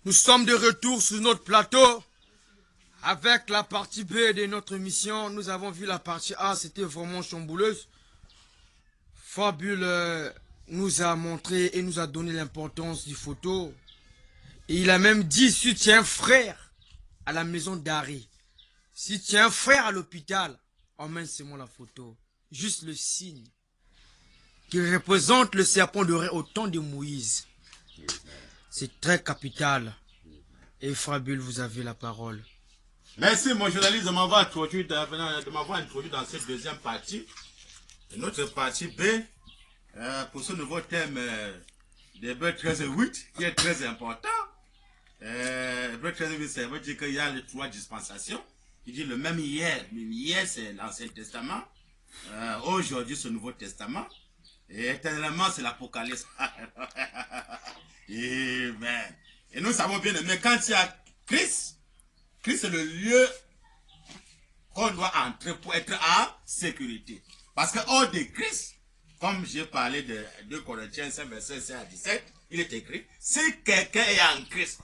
Nous sommes de retour sur notre plateau avec la partie B de notre mission. Nous avons vu la partie A, c'était vraiment chambouleuse. Fabule nous a montré et nous a donné l'importance du photo. Et il a même dit, si tu es un frère à la maison d'Harry, si tu es un frère à l'hôpital, emmène seulement la photo. Juste le signe qui représente le serpent doré au temps de Moïse. C'est très capital. Et Fabule, vous avez la parole. Merci mon journaliste de m'avoir introduit dans cette deuxième partie. Notre partie B, pour ce nouveau thème d'Hébreux 13:8, qui est très important. Hébreux 13:8, ça veut dire qu'il y a les trois dispensations. Il dit le même hier. Hier, c'est l'Ancien Testament. Aujourd'hui, ce Nouveau Testament. Et éternellement, c'est l'Apocalypse. Amen. Et nous savons bien, mais quand il y a Christ, Christ est le lieu qu'on doit entrer pour être en sécurité. Parce que hors de Christ, comme j'ai parlé de 2 Corinthiens 5, verset 16 à 17, il est écrit, si quelqu'un est en Christ,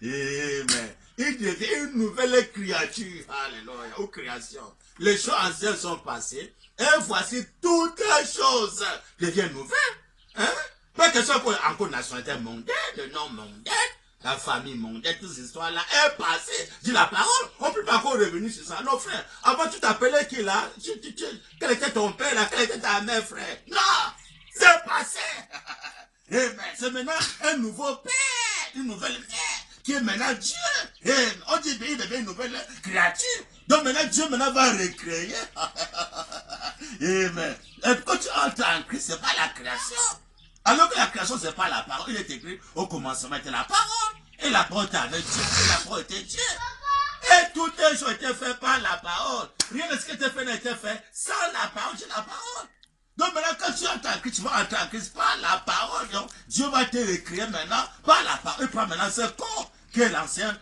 amen, il devient une nouvelle créature, alléluia, ou création. Les choses anciennes sont passées, et voici toutes les choses deviennent nouvelles. Hein? Pas question pour encore nationalité mondaine, le nom mondain, la famille mondaine, toutes ces histoires-là est passée. Dis la parole, on ne peut pas encore revenir sur ça. Non, frère, avant tu t'appelais qui là? Quel était ton père là? Quelle était ta mère, frère? Non, c'est passé. C'est maintenant un nouveau père, une nouvelle mère, qui est maintenant Dieu. On dit qu'il devient une nouvelle créature. Donc maintenant Dieu va recréer. Amen. Et quand tu entres en Christ, ce n'est pas la création. Alors que la création, ce n'est pas la parole. Il est écrit, au commencement était la parole. Et la parole était avec Dieu. Et la parole était Dieu. Et toutes les choses étaient faites par la parole. Rien de ce qui était fait n'a été fait sans la parole. C'est la parole. Donc maintenant, quand tu entres en Christ, tu vas entrer en Christ par la parole. Donc, Dieu va te recréer maintenant par la parole. Il prend maintenant ce corps qui est l'ancien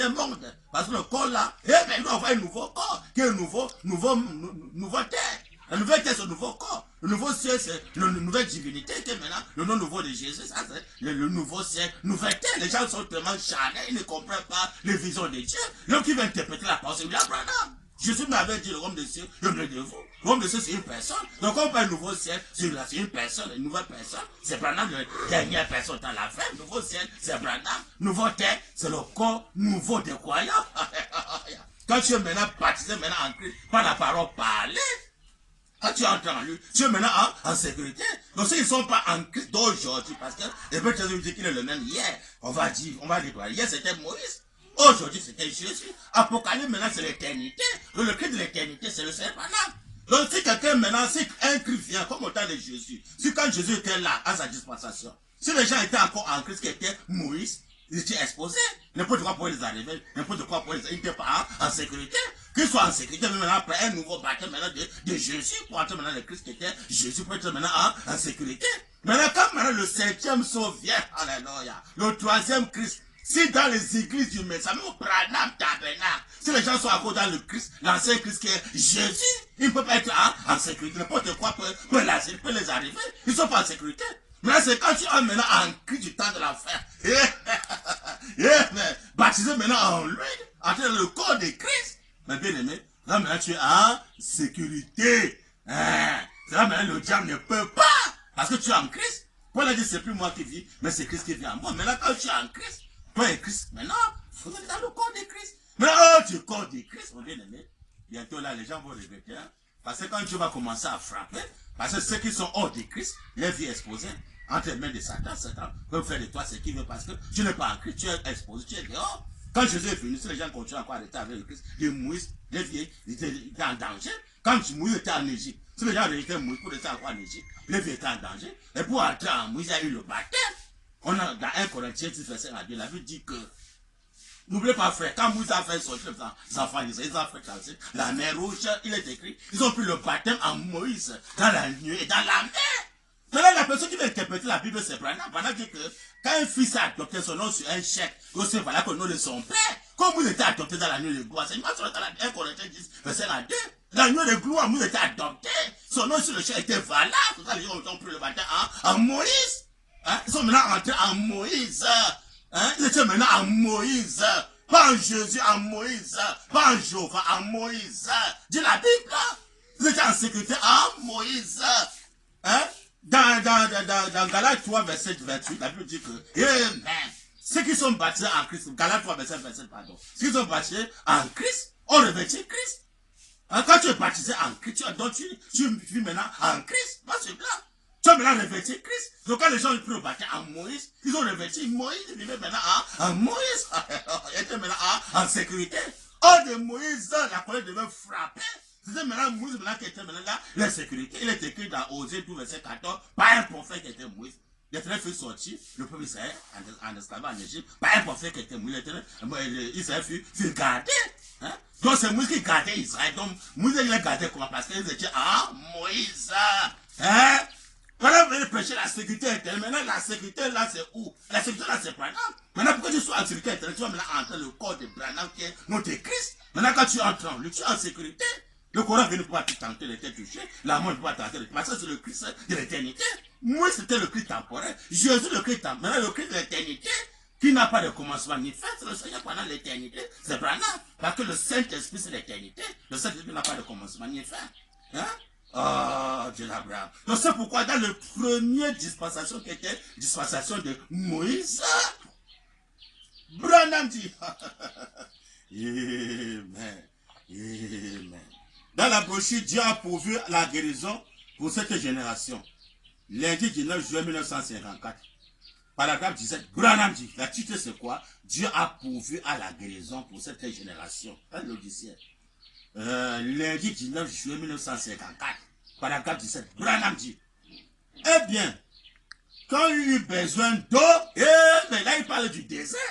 monde. Parce que le corps là, il va avoir un nouveau corps qui est un nouveau terre. La nouvelle terre, c'est le nouveau corps. Le nouveau ciel, c'est la nouvelle divinité qui est maintenant le nom nouveau de Jésus. Ça, c'est le nouveau ciel, nouvelle terre. Les gens sont tellement charnés, ils ne comprennent pas les visions de Dieu. Donc, ils vont interpréter la parole. C'est Abraham. Jésus m'avait dit le royaume des cieux, je me de vous. Le royaume des cieux, c'est une personne. Donc, on parle nouveau ciel, c'est une personne, une nouvelle personne. C'est Branham, la dernière personne dans la fin. Nouveau ciel, c'est Branham. Nouveau terre, c'est le corps nouveau des croyants. Quand tu es maintenant baptisé maintenant en Christ, par la parole parlée, quand tu entres en lui, tu es maintenant en sécurité. Donc s'ils ne sont pas en Christ d'aujourd'hui, parce que les peuples disent qu'il est le même hier, on va dire hier c'était Moïse, aujourd'hui c'était Jésus. Apocalypse maintenant c'est l'éternité. Le Christ de l'éternité c'est le serpent. Donc si quelqu'un maintenant, si un Christ vient comme au temps de Jésus, si quand Jésus était là à sa dispensation, si les gens étaient encore en Christ qui était Moïse, ils étaient exposés. N'importe quoi pour les arriver, n'importe quoi pour les... Ils n'étaient pas en sécurité. Qu'ils soient en sécurité, mais maintenant après un nouveau baptême maintenant de Jésus, pour entrer maintenant le Christ qui était Jésus, pour être maintenant en sécurité. Maintenant, quand maintenant le 5e saut vient, alléluia, le 3e Christ, si dans les églises du Messamu, Branham, Tabernacle, si les gens sont encore dans le Christ, l'ancien Christ qui est Jésus, ils ne peuvent pas être en sécurité. N'importe quoi peut les arriver. Ils ne sont pas en sécurité. Maintenant, c'est quand tu es maintenant en Christ du temps de la fin. Baptisé maintenant en lui, entrer dans le corps de Christ. Mais bien aimé, là maintenant tu es en sécurité. C'est là maintenant le diable ne peut pas. Parce que tu es en Christ. Paul a dit c'est plus moi qui vis, mais c'est Christ qui vit en moi. Maintenant quand tu es en Christ, toi et Christ, maintenant, vous êtes dans le corps de Christ. Maintenant, tu es le corps de Christ, mon bien aimé. Bientôt là, les gens vont regretter. Parce que quand Dieu va commencer à frapper, parce que ceux qui sont hors de Christ, leur vie est exposée entre les mains de Satan. Satan peut faire de toi ce qu'il veut parce que tu n'es pas en Christ, tu es exposé, tu es dehors. Quand Jésus est venu, si les gens continuent encore à rester avec le Christ, les Moïse, les vieilles, ils étaient en danger. Quand Moïse était en Égypte, si les gens étaient Moïse pour rester encore en Égypte, les vieilles étaient en danger. Et pour entrer en Moïse, il y a eu le baptême. On a, dans 1 Corinthiens 10, verset 2, la Bible dit que, n'oubliez pas frère, quand Moïse a fait sortir les enfants d'Israël, ils ont fait traverser la mer rouge, il est écrit, ils ont pris le baptême en Moïse, dans la nuée et dans la mer. Maintenant, la personne qui va interpréter la Bible, c'est Branham. Branham dit que quand un fils a adopté son nom sur un chèque, aussi voilà que le nom de son père, comme vous étiez adopté dans la nuit de gloire, c'est une fois dans la 1 Corinthiens 10, verset 2. La nuit de gloire, vous étiez adopté. Son nom sur le chèque était valable. Tout ça, les gens ont pris le baptême en Moïse. Hein? Ils sont maintenant entrés en Moïse. Hein? Ils étaient maintenant en Moïse. Pas en Jésus, en Moïse. Pas en Jéhovah, en Moïse. Dis la Bible. Ils étaient en sécurité en Moïse. Hein? Dans Galates 3, verset 28, la Bible dit que, Amen. Ceux qui sont baptisés en Christ, Galates 3, verset 27, pardon. Ceux qui sont baptisés en Christ, ont revêtu Christ. Hein? Quand tu es baptisé en Christ, donc tu vis maintenant en Christ. Pas sur blanc. Tu as maintenant revêtu Christ. Donc quand les gens ont pris le baptême en Moïse, ils ont revêtu Moïse, ils vivaient maintenant en Moïse. Ils étaient maintenant en sécurité. Hors de Moïse, la colère devait frapper. C'était maintenant Moïse qui était maintenant là, la sécurité. Il est écrit dans Osée 12, verset 14, par un prophète qui était Moïse. L'Éternel fait sortir le peuple Israël en esclavage en Égypte, par un prophète qui était Moïse. Israël fut gardé. Hein? Donc c'est Moïse qui gardait Israël. Donc Moïse il a gardé comment? Parce qu'ils étaient en Moïse. Hein? Voilà, vous allez prêcher la sécurité interne. Maintenant, la sécurité là, c'est où? La sécurité là, c'est Branham. Maintenant, pourquoi tu sois en sécurité interne? Tu vas maintenant entrer le corps de Branham qui est notre Christ. Maintenant, quand tu entres en lui, tu es en sécurité. Le Coran ne peut pas tenter de te toucher. La mort ne peut pas tenter de te toucher. C'est le Christ de l'éternité. Moi, c'était le Christ temporel. Jésus, le Christ temporel. Maintenant, le Christ de l'éternité, qui n'a pas de commencement ni fin, c'est le Seigneur pendant l'éternité. C'est Branham. Parce que le Saint-Esprit, c'est l'éternité. Le Saint-Esprit n'a pas de commencement ni fin. Hein? Oh, Dieu d'Abraham. Donc c'est pourquoi dans le premier dispensation qui était dispensation de Moïse, Branham dit Amen. Amen. Dans la brochure, Dieu a pourvu la guérison pour cette génération. Lundi 19 juin 1954. Paragraphe 17. Branham dit, la titre c'est quoi? Dieu a pourvu à la guérison pour cette génération. Dans l'Odyssée. Lundi 19 juillet 1954, paragraphe 17, Branham dit, eh bien, quand il y eut besoin d'eau, mais là il parle du désert.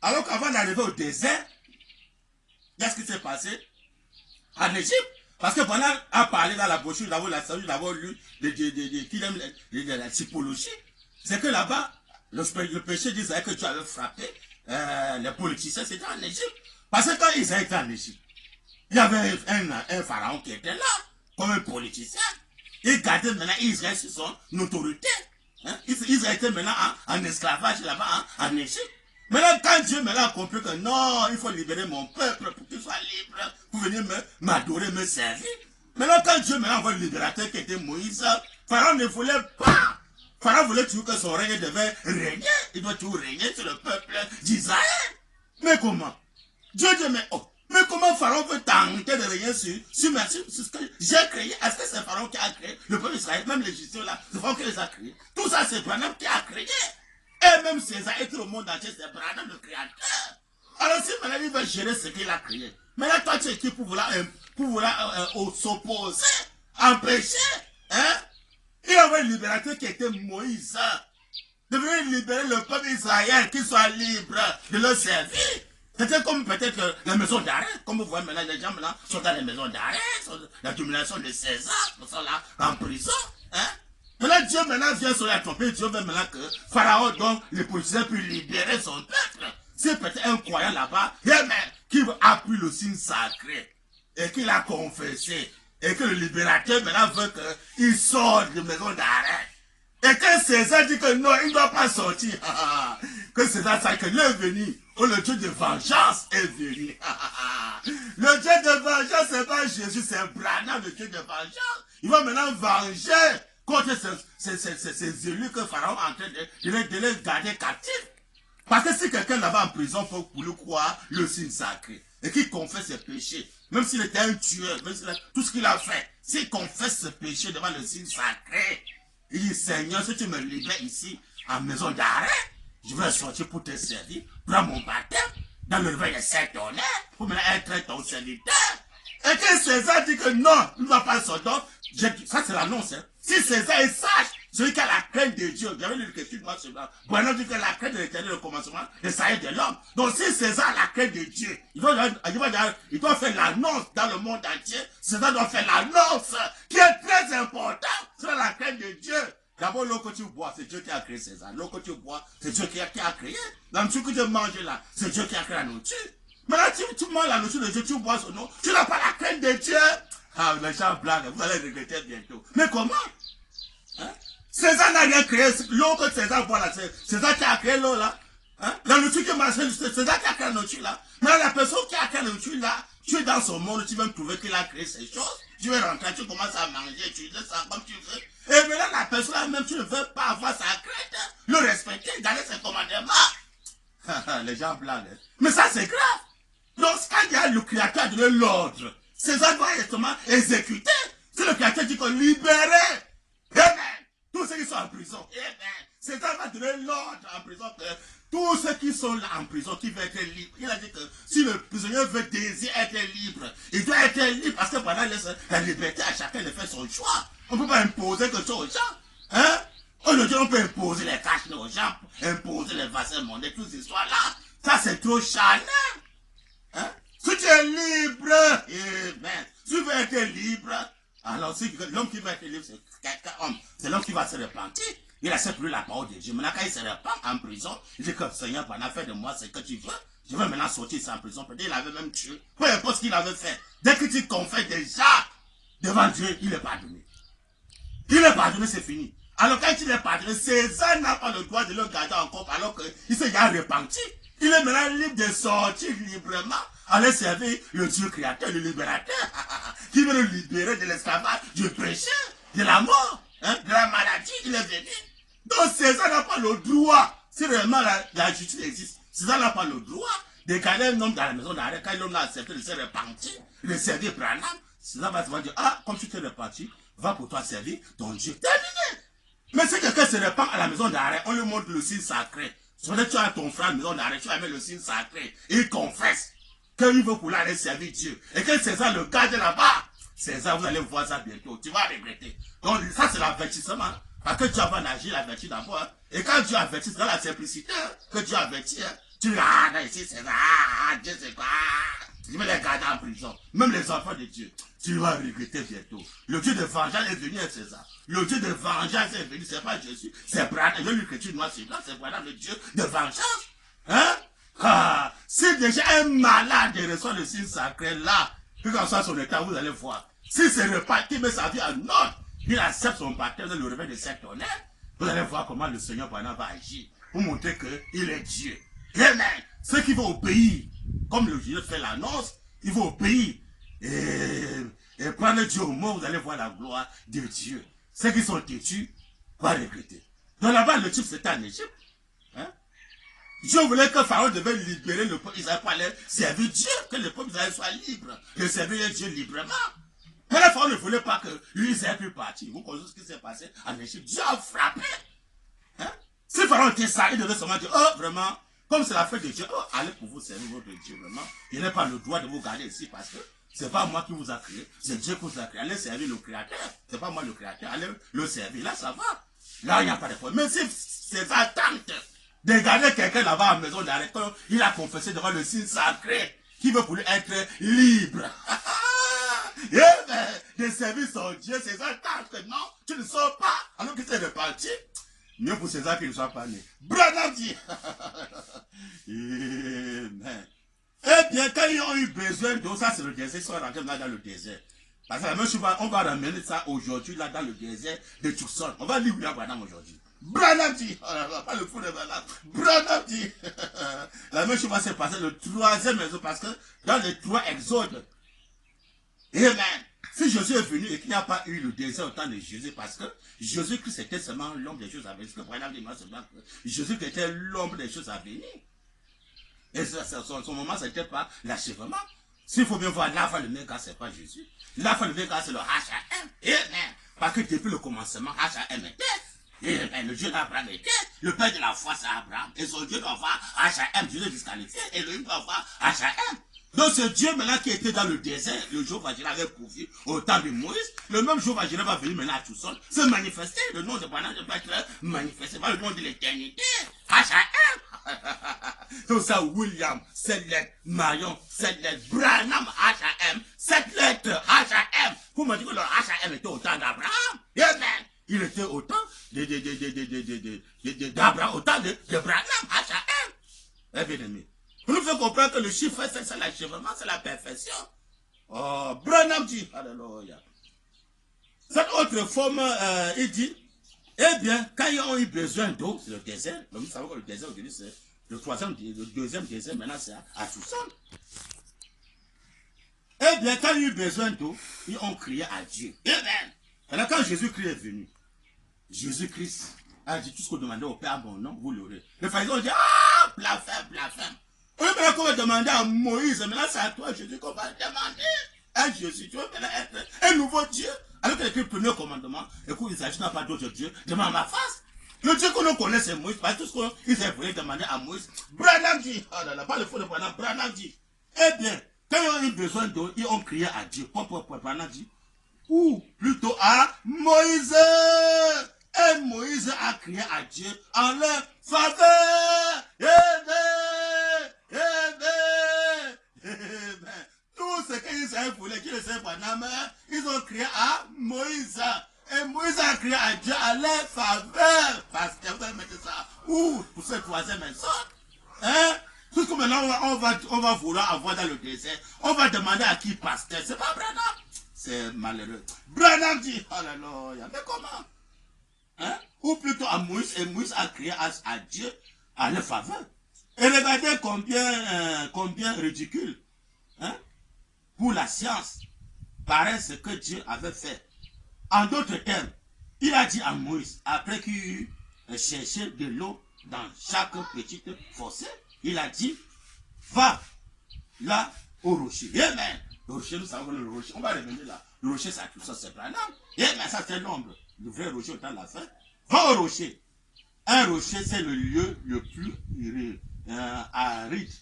Alors qu'avant d'arriver au désert, qu'est-ce qui s'est passé en Égypte? Parce que Branham a parlé dans la brochure, nous avons lu la typologie. C'est que là-bas, le péché d'Israël que tu avais frappé, les politiciens, c'était en Égypte. Parce que quand Israël était en Égypte, il y avait un pharaon qui était là, comme un politicien. Il gardait maintenant Israël sur son autorité. Hein? Israël était maintenant en esclavage là-bas, en Égypte. Maintenant, quand Dieu a compris que non, il faut libérer mon peuple pour qu'il soit libre, pour venir m'adorer, me servir. Maintenant, quand Dieu envoie le libérateur qui était Moïse, Pharaon ne voulait pas. Pharaon voulait toujours que son règne devait régner. Il doit toujours régner sur le peuple d'Israël. Mais comment? Dieu dit, mais comment Pharaon peut tenter de régner sur ce que j'ai créé? Est-ce que c'est Pharaon qui a créé le peuple d'Israël? Même l'Égyptien là, c'est Pharaon qui les a créés. Tout ça, c'est Branham qui a créé. Et même César et tout le monde entier, c'est Branham le créateur. Alors si maintenant il va gérer ce qu'il a créé, maintenant toi tu es qui pour vouloir s'opposer, empêcher, hein? Il a envoyé le libérateur qui était Moïse, de venir libérer le peuple d'Israël, qu'il soit libre de le servir. C'était comme peut-être la maison d'arrêt, comme vous voyez maintenant, les gens maintenant sont dans les maisons d'arrêt, la domination de César, ils sont là en prison, hein? Maintenant Dieu vient sur la trompette, Dieu veut maintenant que Pharaon, donc les politiciens puissent libérer son peuple. C'est peut-être un croyant là-bas, qui a pris le signe sacré, et qu'il a confessé, et que le libérateur maintenant veut qu'il sorte de maison d'arrêt. Et que César dit que non, il ne doit pas sortir. Que César sache que le venu, ou le Dieu de vengeance est venu. Le Dieu de vengeance, c'est pas Jésus, c'est Branham, le Dieu de vengeance. Il va maintenant venger contre ces élus que Pharaon est en train de les garder captifs. Parce que si quelqu'un là-bas en prison, faut pour lui croire le signe sacré, et qu'il confesse ses péchés, même s'il était un tueur, même s'il a tout ce qu'il a fait, s'il confesse ce péché devant le signe sacré, il dit, Seigneur, si tu me libères ici, en maison d'arrêt, je vais sortir pour te servir, prendre mon baptême, dans le réveil de Saint-Honneur, pour me être ton serviteur. Et que César dit que non, il ne va pas sortir. Donc, ça c'est l'annonce. Hein. Si César est sage, celui qui a la crainte de Dieu, j'avais lu quelque chose de moi sur ça. Bon, dit que la crainte de l'éternel est le commencement de salut de l'homme. Donc, si César a la crainte de Dieu, il doit faire l'annonce dans le monde entier. César doit faire l'annonce qui est très importante sur la crainte de Dieu. D'abord, l'eau que tu bois, c'est Dieu qui a créé César. L'eau que tu bois, c'est Dieu qui a créé. La nourriture que tu manges là, c'est Dieu qui a créé la nourriture. Maintenant, si tu manges la nourriture de Dieu, tu bois son eau, tu n'as pas la crainte de Dieu. Ah, les gens blaguent, vous allez regretter bientôt. Mais comment? Hein? César n'a rien créé. L'eau que César boit là, c'est César qui a créé l'eau là. Hein? La nourriture que mange, c'est ça qui a créé la nourriture là. Mais la personne qui a créé la nourriture là, tu es dans son monde, tu vas me prouver qu'il a créé ces choses. Tu vas rentrer, tu commences à manger, tu fais ça comme tu veux. Et maintenant, la personne là, même tu ne veux pas avoir sa crête, le respecter, garder ses commandements. Les gens blaguent. Mais ça, c'est grave. Donc, quand il y a le créateur de l'ordre, César doit justement exécuter. C'est le créateur qui dit qu'on libérer. Amen. Tous ceux qui sont en prison. Amen. César va donner l'ordre en prison que tous ceux qui sont là en prison, qui veulent être libres. Il a dit que si le prisonnier veut désirer être libre, il doit être libre parce que pendant la liberté, à chacun de faire son choix. On ne peut pas imposer quelque chose aux gens. Hein? Aujourd'hui, on peut imposer les caches aux gens, imposer les vaccins mondains, toutes ces histoires-là. Ça, c'est trop charnel. Hein? Si tu es libre, amen. Si tu veux être libre, alors l'homme qui va être libre, c'est l'homme qui va se repentir. Il accepte plus la parole de Dieu. Maintenant, quand il se repent en prison, il dit que Seigneur, pendant fait de moi ce que tu veux. Je vais maintenant sortir en prison. Peut-être qu'il avait même tué. Peu importe ce qu'il avait fait. Dès que tu confesses déjà devant Dieu, il est pardonné. Il est pardonné, c'est fini. Alors quand il est pardonné, César n'a pas le droit de le garder encore alors qu'il s'est déjà repenti. Il est maintenant libre de sortir librement, aller servir le Dieu créateur, le libérateur, qui veut le libérer de l'esclavage, du péché, de la mort, hein, de la maladie. Il est venu. Donc César n'a pas le droit, si réellement la justice existe, César n'a pas le droit de garder un homme dans la maison d'arrêt. Quand l'homme a accepté de se repentir, de servir Branham, César va se dire, ah, comme tu t'es repenti, va pour toi servir ton Dieu. Terminé. Mais si quelqu'un se repent à la maison d'arrêt, on lui montre le signe sacré. Si tu as ton frère à la maison d'arrêt, tu vas mettre le signe sacré. Il confesse qu'il veut pour aller servir Dieu. Et quand César le garde là-bas, César, vous allez voir ça bientôt. Tu vas regretter. Donc ça, c'est l'avertissement. Parce que Dieu va agir, l'avertir d'abord. Hein. Et quand Dieu avertit, c'est dans la simplicité hein, que Dieu avertit. Hein. Tu dis, ah, non, ici, César, Dieu, c'est quoi? Je vais les garder en prison. Même les enfants de Dieu. Tu vas regretter bientôt. Le Dieu de vengeance est venu à César. Le Dieu de vengeance est venu. C'est pas Jésus. C'est Branham. Je lui écris noir sur blanc. C'est Branham, le Dieu de vengeance. Hein? Ah, si déjà un malade reçoit le signe sacré là, que qu'en soit son état, vous allez voir. Si c'est reparti, mais sa vie en ordre, il accepte son baptême dans le réveil de cet honneur, vous allez voir comment le Seigneur Branham va agir. Pour montrer qu'il est Dieu. Amen. Ceux qui vont obéir, comme le Dieu fait l'annonce, ils vont obéir. Et prendre Dieu au mot, vous allez voir la gloire de Dieu. Ceux qui sont têtus vont regretter. Donc là-bas, le type c'était en Égypte. Hein? Dieu voulait que Pharaon devait libérer le peuple Israël pour aller servir Dieu, que le peuple Israël soit libre, de servir Dieu librement. Mais le Pharaon ne voulait pas que lui Israël puisse partir. Vous connaissez ce qui s'est passé en Égypte. Dieu a frappé. Hein? Si Pharaon était ça, il devait seulement dire, oh vraiment, comme c'est la fête de Dieu, oh, allez pour vous servir votre Dieu vraiment. Il n'a pas le droit de vous garder ici parce que c'est pas moi qui vous a créé, c'est Dieu qui vous a créé. Allez servir le créateur. C'est pas moi le créateur, allez le servir. Là, ça va. Là, il n'y a pas de problème. Mais si c'est sa tante de garder quelqu'un là-bas à la maison d'arrêt, il a confessé devant le signe sacré qui veut pour lui être libre. Et ben, de servir son Dieu, c'est sa tante que non, tu ne sors pas. Alors qu'il s'est reparti. Mieux pour César qu'il ne soit pas né. Branham dit. Amen. Eh bien, quand ils ont eu besoin d'eau, ça c'est le désert, ils sont rentrés là dans le désert. Parce que la même chose, on va ramener ça aujourd'hui là dans le désert de Tucson. On va lire William Branham aujourd'hui. Branham dit, oh là là, pas le fou de Branham. Branham dit. La même chose va se passer le troisième exode parce que dans les trois exodes, amen. Si Jésus est venu et qu'il n'y a pas eu le désert au temps de Jésus, parce que Jésus-Christ était seulement l'homme des choses à venir. Ce que Branham dit, moi, seulement que Jésus qui était l'homme des choses à venir. Et son moment, ce n'était pas l'achèvement. S'il faut bien voir, l'alpha le méga, ce n'est pas Jésus. L'alpha le méga, c'est le H.A.M. Amen. Parce que depuis le commencement, H.A.M. était. Amen. Le Dieu d'Abraham était. Le père de la foi, c'est Abraham. Et son Dieu doit voir H.A.M. Dieu est disqualifié. Et lui doit voir H.A.M. Donc ce Dieu maintenant qui était dans le désert, le jour va avait pourvu au temps de Moïse, le même jour va venir maintenant à Tucson, se manifester, le nom de Branham va être manifesté par le nom de l'éternité. H.A.M. Donc ça, William, 7 lettres, Marion, 7 lettres, Branham, H.A.M, 7 lettres, H.A.M. Vous me dites que le H.A.M était au temps d'Abraham. Amen. Il était au temps d'Abraham, au temps de Branham, H.A.M. Eh bien aimé. Vous nous faites comprendre que le chiffre, c'est l'achèvement, c'est la perfection. Oh, Branham dit, alléluia. Cette autre forme, il dit, eh bien, quand ils ont eu besoin d'eau, c'est le désert, nous savons que le désert aujourd'hui, Le deuxième désert, maintenant, c'est à Soussan. Eh bien, quand il y a eu besoin d'eau, ils ont crié à Dieu. Amen. Alors, quand Jésus-Christ est venu, Jésus-Christ a dit tout ce qu'on demandait au Père, mon nom, vous l'aurez. Les pharisiens ont dit, ah, blasphème, blasphème. Oui, maintenant qu'on va demander à Moïse, maintenant c'est à toi, Jésus, qu'on va demander. À Jésus, tu veux maintenant être un nouveau Dieu. Alors que le premier commandement, écoute, il s'agit pas d'autre Dieu, demande à ma face. Le Dieu qu'on connaît, c'est Moïse, parce que tout ce qu'ils voulu demander à Moïse, Branham dit, oh là là, pas le faux de Branham, Branham dit. Eh bien, quand ils ont eu besoin d'eau, ils ont crié à Dieu. Pourquoi Branham dit? Ou plutôt à Moïse. Et Moïse a crié à Dieu en leur faveur. Amen. Amen. Amen. Tout ce qu'ils voulaient, qu'ils ne Branham, ils ont crié à Moïse. Et Moïse a crié à Dieu à leur faveur. Parce que vous mettez ça où pour cette troisième maison. Hein? Tout comme maintenant on va vouloir avoir dans le désert. On va demander à qui pasteur. C'est pas Branham. C'est malheureux. Branham dit, oh là là, mais comment? Hein? Ou plutôt à Moïse. Et Moïse a crié à Dieu à leur faveur. Et regardez combien ridicule. Hein? Pour la science. Paraît ce que Dieu avait fait. En d'autres termes, il a dit à Moïse, après qu'il eut cherché de l'eau dans chaque petite fossé, il a dit, va là au rocher. Amen. Le rocher, nous savons le rocher, on va revenir là. Le rocher, ça tout ça, c'est Branham. Amen, ça c'est l'ombre. Le vrai rocher au temps de la fin. Va au rocher. Un rocher, c'est le lieu le plus aride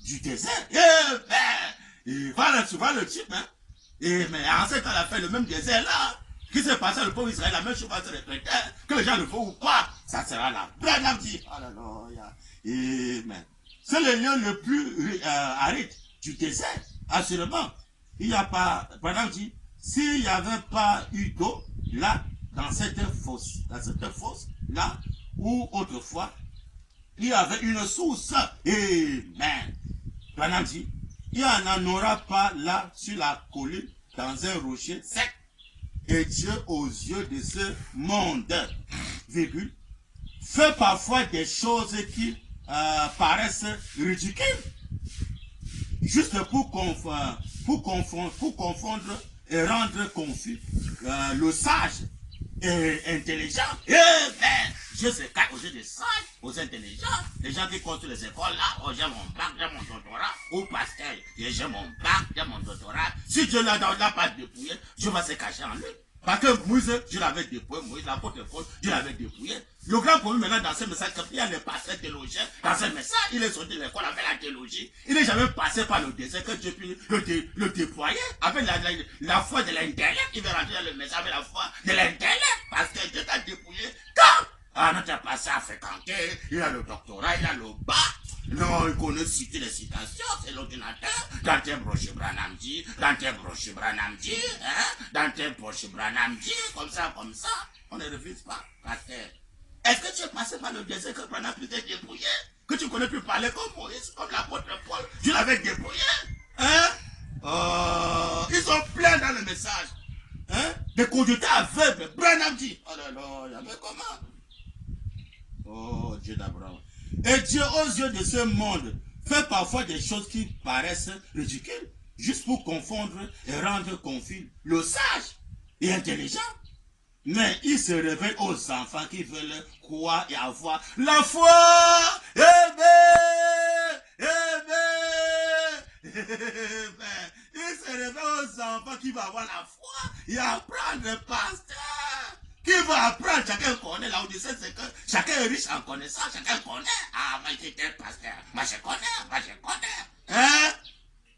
du désert. Amen. Et voilà, tu vois le type, hein. Et mais en ce temps, elle a fait le même désert là. Qui s'est passé à le pauvre Israël, la même chose va se répéter. Que les gens le font ou pas, ça sera là. Branham dit, alléluia. Amen. C'est le lieu le plus aride du désert. Assurément. Il n'y a pas, Branham dit, s'il n'y avait pas eu d'eau là, dans cette fosse là, où autrefois, il y avait une source. Amen. Branham dit, il n'y en aura pas là sur la colline dans un rocher sec. Et Dieu aux yeux de ce monde, virgule, fait parfois des choses qui paraissent ridicules. Juste pour confondre et rendre confus le sage et intelligent. Amen. Dieu se cache aux yeux des sages, aux intelligents. Les gens qui construisent les écoles là, oh j'ai mon bac, j'ai mon doctorat, au pasteur, j'ai mon bac, j'ai mon doctorat. Si Dieu n'a pas dépouillé, Dieu va se cacher en lui. Parce que Moïse, Dieu l'avait dépouillé, Moïse, l'apôtre Paul, Dieu l'avait dépouillé. Le grand problème maintenant dans ce message, il y a les pasteurs théologiens. Dans ce message, il est sorti de l'école avec la théologie. Il n'est jamais passé par le désert que Dieu puisse le déployer. Avec la foi de l'intellect, il va rentrer dans le message avec la foi de l'intellect. Parce que Dieu t'a dépouillé. Quand notre pasteur a fréquenté, il a le doctorat, il a le bac. Non, il connaît citer les citations, c'est l'ordinateur. Dans tes broches, Branham dit, dans tes broches, Branham dit, hein, dans tes broches, Branham dit, comme ça. On ne refuse pas, pasteur. Est-ce que tu es passé par le désert que Branham peut être dépouillé? Que tu connais plus parler comme Moïse, comme l'apôtre Paul, tu l'avais dépouillé? Hein? Ils sont pleins dans le message. Hein? Des conducteurs aveugles. Branham dit, oh là là, mais comment? Oh, Dieu d'Abraham. Et Dieu, aux yeux de ce monde, fait parfois des choses qui paraissent ridicules, juste pour confondre et rendre confus le sage et intelligent. Mais il se révèle aux enfants qui veulent croire et avoir la foi. Amen. Amen. Amen. Il se révèle aux enfants qui vont avoir la foi et apprendre le pasteur. Qui va apprendre, chacun connaît, là où tu sais, c'est que chacun est riche en connaissance, chacun connaît. Ah, moi j'étais pasteur, moi je connais. Hein?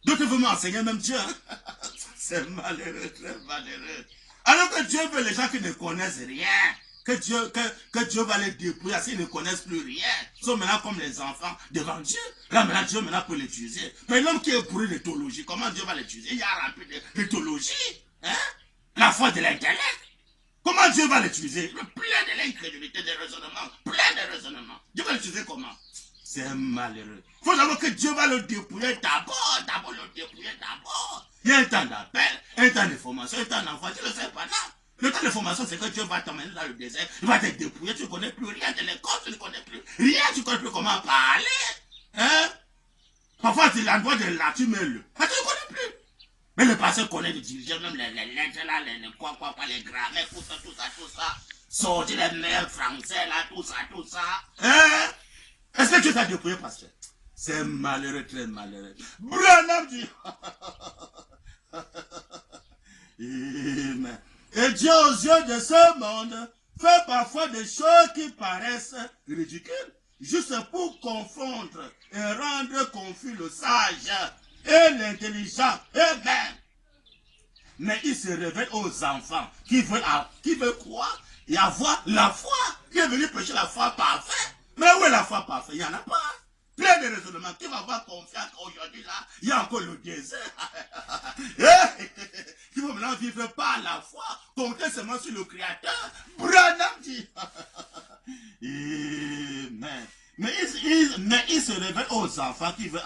D'autres veulent m'enseigner même Dieu. C'est malheureux, très malheureux. Alors que Dieu veut les gens qui ne connaissent rien. Que Dieu va les dépouiller, s'ils ne connaissent plus rien. Ils sont maintenant comme les enfants devant Dieu. Là maintenant, Dieu maintenant peut l'utiliser. Mais l'homme qui est pourri de théologie, comment Dieu va l'utiliser? Il y a rempli de théologie. Hein? La foi de l'intellect. Comment Dieu va l'utiliser? Plein de l'incrédulité, des raisonnements. Plein de raisonnements. Dieu va l'utiliser comment? C'est malheureux. Il faut savoir que Dieu va le dépouiller d'abord. Il y a un temps d'appel, un temps de formation, un temps d'envoi. Tu le sais pas, non? Le temps de formation, c'est que Dieu va t'emmener dans le désert, il va te dépouiller, tu ne connais plus rien de l'école, tu ne connais plus rien, tu ne connais plus comment parler. Hein? Parfois, c'est l'endroit de là, tu mets le. Ah, tu ne connais plus. Mais le pasteur connaît les dirigeants, même les lettres là, les grammaires, tout ça. Sortir les meilleurs français là, tout ça. Hein? Est-ce que tu t'as dépouillé, pasteur? C'est malheureux, très malheureux. Branham dit. Amen. Et Dieu, aux yeux de ce monde, fait parfois des choses qui paraissent ridicules, juste pour confondre et rendre confus le sage et l'intelligent. Amen. Mais il se révèle aux enfants qui veulent croire et avoir la foi, qui est venu prêcher la foi parfaite. Mais où est la foi parfaite? Il n'y en a pas. Plein de raisonnements. Qui va avoir confiance qu'aujourd'hui là, il y a encore le désert. Qui va maintenant vivre par la foi, compter seulement sur le Créateur. Branham dit. Amen. Mais il se révèle aux enfants qui veulent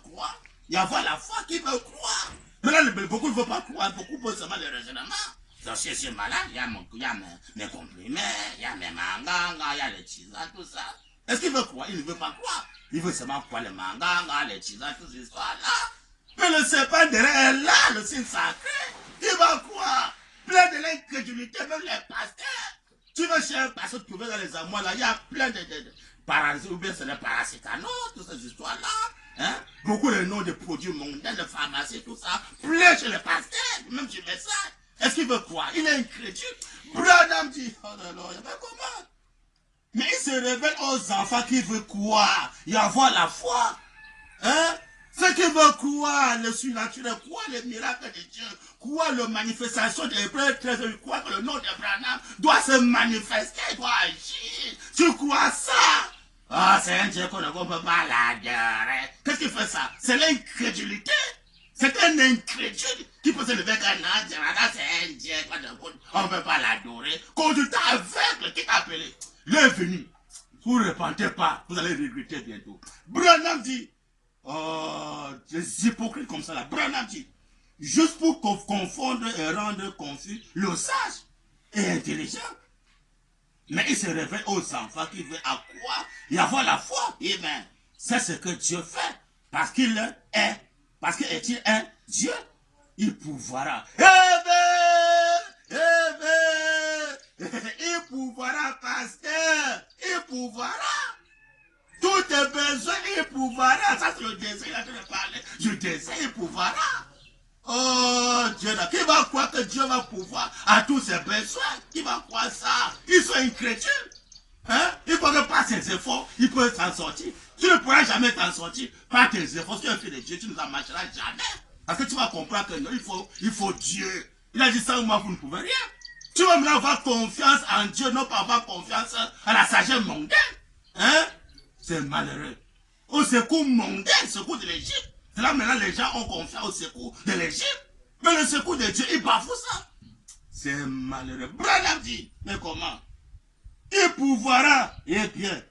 croire et avoir la foi, qui veulent croire. Mais là, beaucoup ne veulent pas croire, beaucoup posent seulement les raisonnements. Donc, si je suis malade, il y a mes comprimés, il y a mes mangangas, il y a les tisanes, tout ça. Est-ce qu'il veut croire? Il ne veut pas croire. Il veut seulement croire les mangangas, les tisanes, toutes ces histoires-là. Mais le serpent derrière est là, le signe sacré. Il va croire. Plein de l'incrédulité, même les pasteurs. Tu vas chez un pasteur trouver dans les amours là, il y a plein de parasites, ou bien c'est les paracétamol, toutes ces histoires-là. Hein? Beaucoup de noms de produits mondains, de pharmacie, tout ça. Plein chez les pasteurs, même sur les sacs. Est-ce qu'il veut croire? Il est incrédule. Branham dit, oh là là, mais comment? Mais il se révèle aux enfants qui veulent croire et avoir la foi. Hein? Ceux qui veulent croire le surnaturel, croire les miracles de Dieu, croire la manifestation des prêtres, croire que le nom de Branham doit se manifester, doit agir. Tu crois ça? Ah, c'est un Dieu qu'on ne peut pas l'adorer. Qu'est-ce qui fait ça? C'est l'incrédulité. C'est un incrédule qui peut se lever qu'un ange, c'est un Dieu, on ne peut pas l'adorer. Conducteur aveugle qui t'a appelé. Il est venu. Vous ne repentez pas, vous allez regretter bientôt. Branham dit, oh, des hypocrites comme ça là. Branham dit, juste pour confondre et rendre confus le sage et intelligent. Mais il se révèle aux enfants qui veulent croire et avoir la foi. Et bien, c'est ce que Dieu fait. Parce qu'il est. Parce qu'il est un Dieu, il pourvoira. Il pourvoira, pasteur. Il pourvoira. Tous tes besoins, il pourvoira. Ça, c'est le désir. Il a de parler. Je désire, il pourvoira. Oh, Dieu, qui va croire que Dieu va pouvoir à tous ses besoins? Qui va croire ça? Ils sont incrédules. Hein? Il faut que par ses efforts, il peut s'en sortir. Tu ne pourras jamais t'en sortir par tes efforts. Si tu es un fils de Dieu, tu ne t'en marcheras jamais. Parce que tu vas comprendre que non, il faut Dieu. Il a dit ça, moi, vous ne pouvez rien. Tu vas maintenant avoir confiance en Dieu, non pas avoir confiance à la sagesse mondaine. Hein? C'est malheureux. Au secours mondain, secours de l'Égypte. C'est là maintenant les gens ont confiance au secours de l'Égypte. Mais le secours de Dieu, il bafoue ça. C'est malheureux. Branham dit, mais comment? Il pourvoira. Eh bien,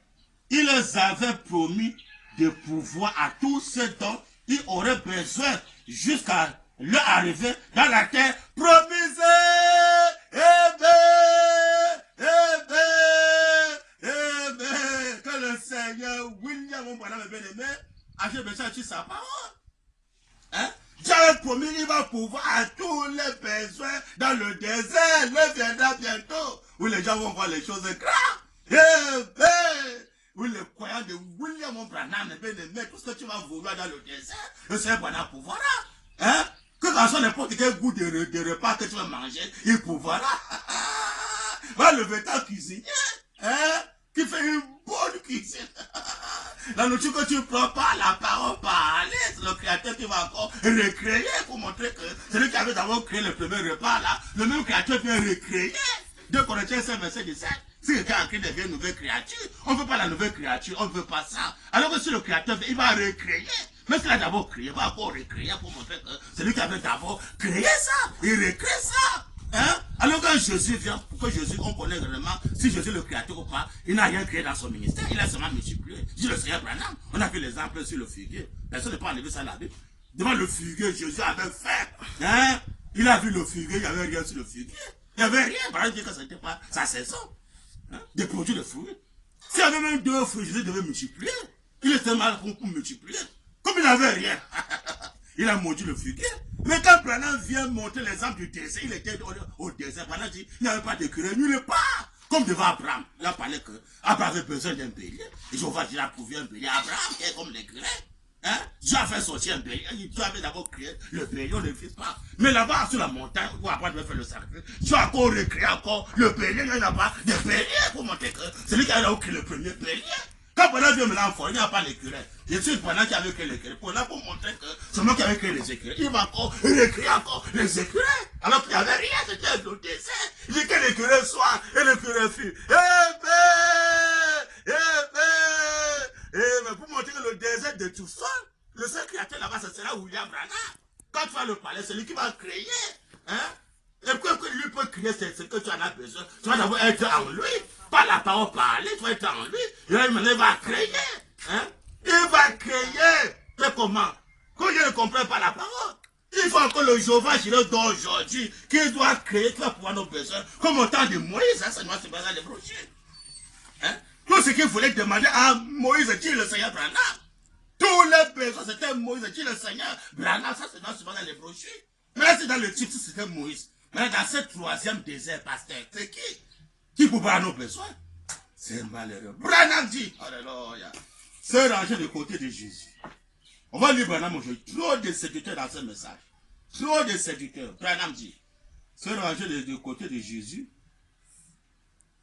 il les avait promis de pouvoir à tous ceux dont ils auraient besoin jusqu'à leur arrivée dans la terre promise. Que le Seigneur William, mon bonhomme bien-aimé, a fait besoin de sa parole. Hein? Dieu a promis qu'il va pouvoir à tous les besoins dans le désert. Le viendra bientôt, où les gens vont voir les choses graves. Où les croyants de William Branham, bien-aimé, tout ce que tu vas vouloir dans le désert, le Seigneur Branham pourvoira. Hein? Que ce soit n'importe quel goût de repas que tu vas manger, il pourvoira. Va lever ta cuisinier, hein? Qui fait une bonne cuisine. La nourriture que tu prends par la parole parlée, c'est le Créateur qui va encore recréer pour montrer que celui qui avait d'abord créé le premier repas là, le même Créateur vient recréer. 2 Corinthiens 5, verset 17. Si quelqu'un a créé devient une nouvelle créature, on ne veut pas la nouvelle créature, on ne veut pas ça. Alors que si le Créateur, il va recréer. Même s'il a d'abord créé, il va encore recréer pour montrer que celui qui avait d'abord créé ça, il recrée ça. Hein? Alors quand Jésus vient, pour que Jésus, on connaît vraiment si Jésus est le créateur ou pas, il n'a rien créé dans son ministère, il a seulement multiplié. Dit le Seigneur Branham, on a vu l'exemple sur le figuier. Personne ne peut enlever ça à la Bible. Devant le figuier, Jésus avait fait. Hein? Il a vu le figuier, il n'y avait rien sur le figuier. Il n'y avait rien, par exemple, que ce n'était pas sa saison. Hein? Des produits de fruits. S'il y avait même 2 fruits, Jésus devait multiplier. Il était mal pour multiplier. Comme il n'avait rien, il a maudit le figuier. Mais quand Branham vient montrer l'exemple du désert, il était au désert. Branham dit il n'y avait pas d'écureuil nulle part. Comme devant Abraham. Il a parlé que Abraham avait besoin d'un bélier. Et Jéhovah dit il a trouvé un bélier. Abraham qui est comme l'écureuil. Hein? Dieu a fait sortir un bélier. Dieu avait d'abord créé le bélier, on ne le fait pas. Mais là-bas, sur la montagne, où Abraham devait faire le sacrifice, Dieu a encore recréé encore le bélier. Il n'y a pas de bélier pour montrer que c'est lui qui a créé le premier bélier. Quand pendant Dieu me l'a enfoiré, il n'y a pas l'écureuil. Je suis pendant qui avait créé l'écureuil. Pour montrer que c'est moi qui avais créé les écureuils. Il va encore recréer encore les écureuils. Alors qu'il n'y avait rien, c'était le désert. Il dit que l'écureuil soit et l'écureuil fut. Mais pour montrer que le désert de tout ça, le seul créateur là-bas, ce sera William Branham. Quand tu vas le parler, c'est lui qui va créer. Hein? Et que lui peut créer ce que tu en as besoin. Tu vas d'abord être en lui. Pas la parole parler, tu vas être en lui. Et là, il va créer. Hein? Il va créer. Mais comment? Quand je ne comprends pas la parole, il faut encore le Jéhovah d'aujourd'hui qui doit créer, qui va pouvoir nos besoins. Comme au temps de Moïse, hein, ça doit se baser les brochures. Hein? Tout ce qu'il voulait demander à Moïse, dit le Seigneur Branham. Tous les besoins, c'était Moïse, dit le Seigneur Branham. Ça, c'est dans les brochures. Mais là, c'est dans le titre, c'était Moïse. Mais dans ce 3e désert, pasteur, c'est qui peut pas nos besoins? C'est malheureux. Branham dit, alléluia, se ranger du côté de Jésus. On va lire Branham aujourd'hui. Trop de séducteurs dans ce message. Trop de séducteurs. Branham dit, se ranger du côté de Jésus.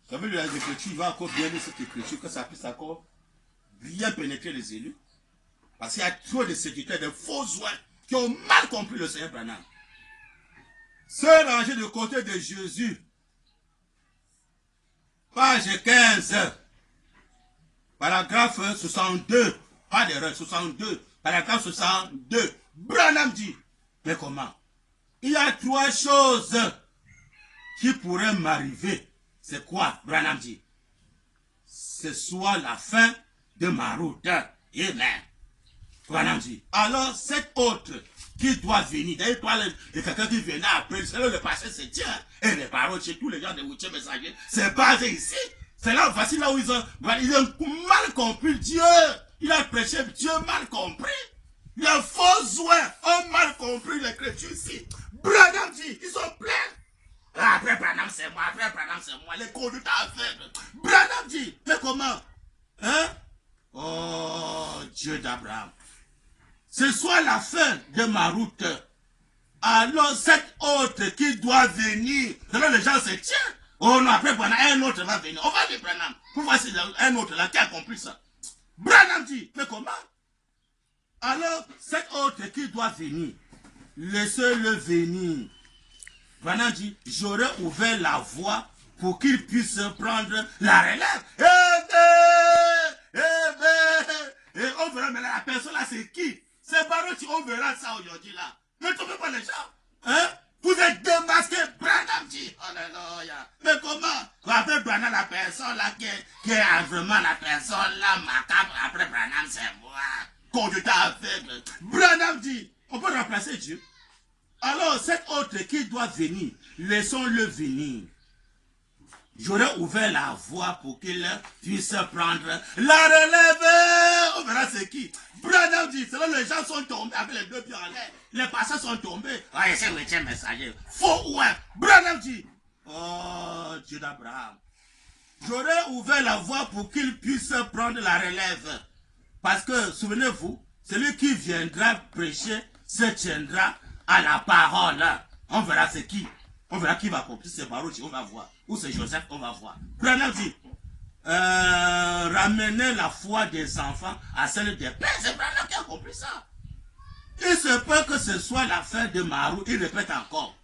Vous savez, les Écritures, il va encore bien lire cette écriture, que ça puisse encore bien pénétrer les élus. Parce qu'il y a trop de séducteurs, de faux oies, qui ont mal compris le Seigneur Branham. Se ranger du côté de Jésus. Page 15. Paragraphe 62. Pas d'erreur, 62. Paragraphe 62. Branham dit. Mais comment? Il y a 3 choses qui pourraient m'arriver. C'est quoi? Branham dit. Ce soit la fin de ma route. Amen. Branham dit. Alors, cette autre qui doit venir, d'ailleurs, il parle de quelqu'un qui venait après, c'est là le passé se tient, et les paroles chez tous les gens de Routier Messager, c'est basé ici. C'est là, voici là où ils ont mal compris Dieu. Il a prêché Dieu mal compris. Les faux oies ont mal compris l'écriture ici. Branham dit, ils sont pleins. Après Branham c'est moi, après Branham c'est moi, les conduites aveugles. Branham dit, mais comment? Hein? Oh, Dieu d'Abraham. Ce soit la fin de ma route. Alors cette autre qui doit venir, alors les gens se tiennent. Oh non, après Branham, un autre va venir. On va dire Branham. Pour voir si un autre là qui a compris ça. Branham dit, mais comment? Alors cette autre qui doit venir, laissez-le venir. Branham dit, j'aurais ouvert la voie pour qu'il puisse prendre la relève. Et on verra maintenant la personne là c'est qui? C'est Baruch, on verra ça aujourd'hui là. Ne trompez pas les gens. Hein? Vous êtes démasqués, Branham dit. Alléluia. Mais comment? Après Branham, la personne là qui est vraiment la personne là macabre, après Branham c'est moi. Conduite aveugle. Branham dit, on peut remplacer Dieu. Alors cet autre qui doit venir, laissons-le venir. J'aurais ouvert la voie pour qu'il puisse prendre la relève. On verra c'est qui. Branham dit, c'est là les gens sont tombés avec les 2 pieds en l'air. Les pasteurs sont tombés. Ouais, c'est le messager. Faux, ouais. Branham dit, oh, Dieu d'Abraham. J'aurais ouvert la voie pour qu'il puisse prendre la relève. Parce que, souvenez-vous, celui qui viendra prêcher se tiendra à la parole. On verra c'est qui. On verra qui va accomplir, c'est Baruch, on va voir. Ou c'est Joseph, on va voir. Branham dit, ramener la foi des enfants à celle des pères. C'est Branham qui a compris ça. Il se peut que ce soit la fin de ma route, il répète encore.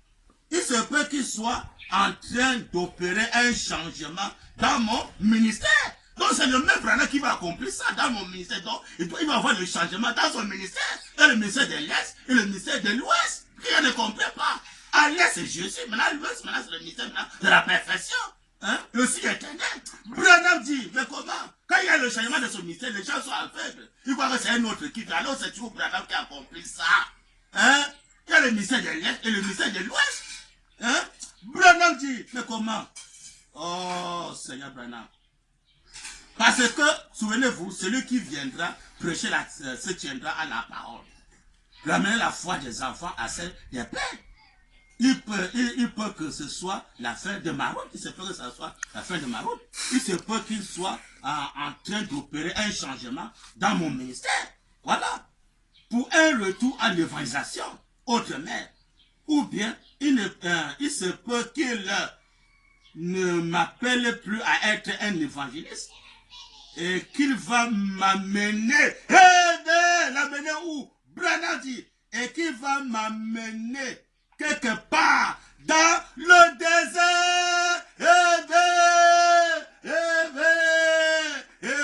Il se peut qu'il soit en train d'opérer un changement dans mon ministère. Donc c'est le même Branham qui va accomplir ça dans mon ministère. Donc il va avoir le changement dans son ministère. Dans le ministère de l'Est et le ministère de l'Ouest. Qui ne comprend pas. À l'Est c'est Jésus, maintenant l'Ouest, maintenant c'est le ministère de la perfection. Hein? Le signe éternel. Branham dit, mais comment? Quand il y a le changement de son ministère, les gens sont aveugles. Ils voient que c'est un autre qui fait. Alors c'est toujours Branham qui a compris ça. Hein? Il y a le ministère de l'Est et le ministère de l'Ouest. Hein? Branham dit, mais comment? Oh, Seigneur Branham. Parce que, souvenez-vous, celui qui viendra prêcher se tiendra à la parole. Ramener la foi des enfants à celle des pères. Il peut que ce soit la fin de ma route. Il se peut que ce soit la fin de ma route. Il se peut qu'il soit en train d'opérer un changement dans mon ministère. Voilà. Pour un retour à l'évangélisation, autrement. Ou bien, il se peut qu'il ne m'appelle plus à être un évangéliste. Et qu'il va m'amener. L'amener où? Branham dit. Et qu'il va m'amener quelque part dans le désert.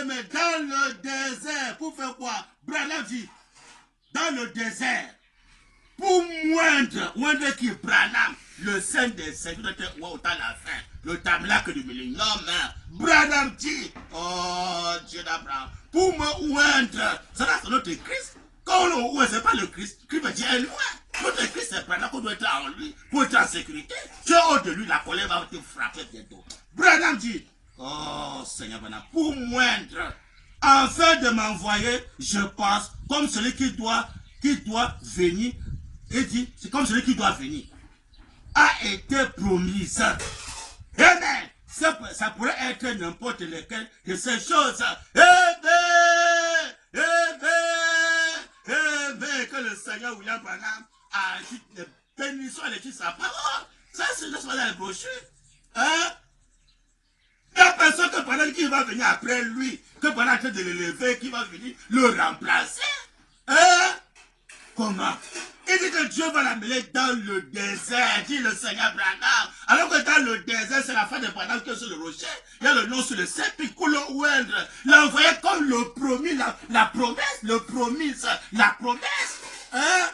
Mais dans le désert, pour faire quoi? Branham dit, dans le désert, pour moindre qui Branham, le Saint des Saints, autant la fin, le tabernacle du millénium, Branham dit, oh Dieu d'Abraham, pour me oindre, ça c'est notre Christ. Quand on ouvre, c'est pas le Christ, Christ veut dire loin. Notre Christ, c'est Branham qu'on doit être en lui, pour être en sécurité. Tu es hors de lui, la colère va te frapper bientôt. Branham dit, oh Seigneur Branham, pour moindre, afin de m'envoyer, je pense, comme celui qui doit venir, et dit, c'est comme celui qui doit venir, a été promise. Amen. Ça pourrait être n'importe lequel de ces choses. Que le Seigneur William Branham a dit des bénissions à l'étude de sa parole. Ça, c'est juste dans les brochures. Hein? Il n'y a personne que pendant qui va venir après lui, que pendant en train de l'élever, qui va venir le remplacer. Hein? Comment? Il dit que Dieu va l'amener dans le désert, dit le Seigneur Branham. Alors que dans le désert, c'est la fin de Branham qui est sur le rocher. Il y a le nom sur le sept, l'envoyer comme le promis, la promesse, le promis, la promesse. Hein?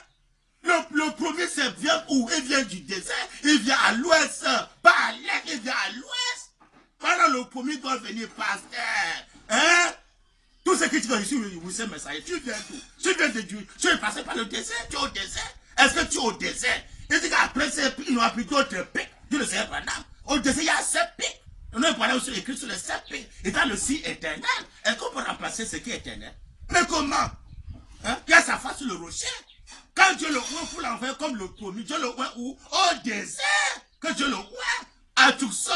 Le promis, c'est vient où? Il vient du désert, il vient à l'ouest, pas à l'est, il vient à l'ouest. Voilà, le promis doit venir, pasteur. Hein? Tout ce que tu vas ici, vous savez, messager, tu viens d'où? Tu viens de Dieu. Tu es passé par le désert, tu es au désert. Est-ce que tu es au désert? Il dit qu'après, il n'y aura plus d'autres pics. Dieu le Seigneur Branham. Au désert, il y a 7 pics. On a parlé aussi écrit sur les 7 pics. Et dans le si éternel, est-ce qu'on peut remplacer ce qui est éternel? Mais comment? Hein? Il y a sa face sur le rocher. Quand Dieu le ouvre pour l'envoyer comme le promis, Dieu le ouvre où? Au désert. Que Dieu le ouvre à Tucson.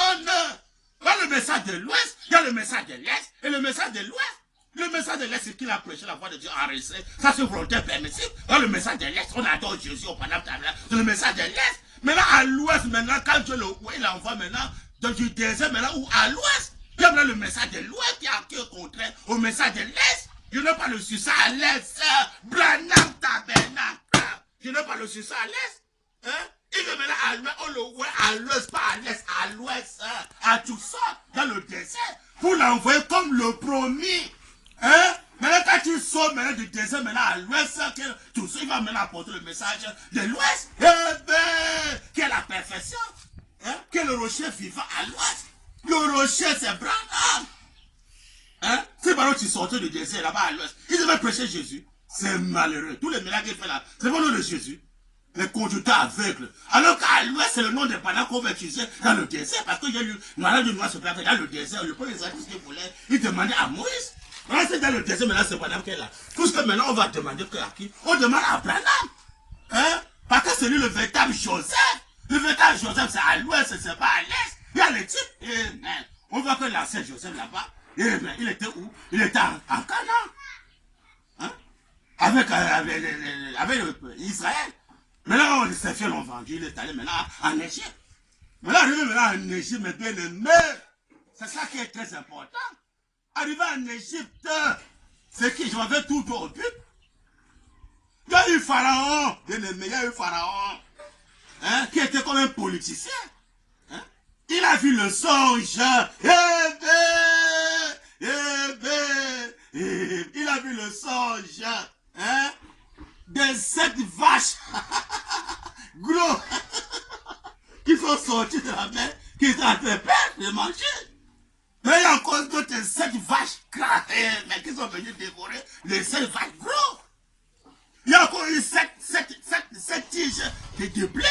Il y a le message de l'ouest, il y a le message de l'est et le message de l'ouest. Le message de l'Est, c'est qu'il a prêché la voix de Dieu enregistrée. Ça, c'est volontaire permissible. Dans le message de l'Est, on adore Jésus au Panama. C'est le message de l'Est. Maintenant, à l'Ouest, maintenant, quand Dieu il envoie maintenant du désert, maintenant, ou à l'Ouest, il y a le message de l'Ouest qui est contraire au message de l'Est. Je n'ai pas le succès à l'Est. Branham tabernacle. Je n'ai pas le succès à l'Est. Hein? Il veut maintenant à l'Ouest, on le voit à l'Ouest, pas à l'Est, à l'Ouest, à tout ça, dans le désert, pour l'envoyer comme le promis. Hein? Maintenant, quand tu sors maintenant du désert, maintenant à l'ouest, tout ça, il va maintenant apporter le message de l'ouest. Eh bien, quelle la perfection. Hein? Que le rocher vivant à l'ouest. Le rocher, c'est Branham. Hein? C'est par où tu sortais du désert là-bas à l'ouest. Il devait prêcher Jésus. C'est malheureux. Tous les miracles qu'il fait là, c'est pas le nom de Jésus. Les conducteurs aveugles. Alors qu'à l'ouest, c'est le nom des panneaux qu'on va utiliser dans le désert. Parce qu'il y a eu malade de noir se plaindre dans le désert. Le premier artiste qui voulait, il demandait à Moïse. Maintenant, c'est dans le désert, maintenant, c'est Branham qui est là. Tout ce que maintenant, on va demander à qui? On demande à Branham. Hein? Parce que c'est lui le véritable Joseph. Le véritable Joseph, c'est à l'ouest, c'est pas à l'est. Il y a les types. Et, on voit que l'ancien Joseph là-bas, il était où? Il était en Canaan. Hein? Avec Israël. Maintenant, les Éphraïens l'ont vendu, il est allé maintenant en Égypte. Maintenant, arrivé maintenant en Égypte, mes bien-aimés, c'est ça qui est très important. Arrivé en Égypte, c'est qui je m'avais tout au but. Il y a eu Pharaon, bien-aimé, il y a eu Pharaon, hein, qui était comme un politicien. Hein. Il a vu le songe. Il a vu le songe. Hein, des 7 vaches gros qui sont sortis de la mer, qui étaient en train de manger. Mais il y a encore d'autres 7 vaches cratées, mais qui sont venus dévorer les 7 vaches gros. Il y a encore eu 7 tiges de blé.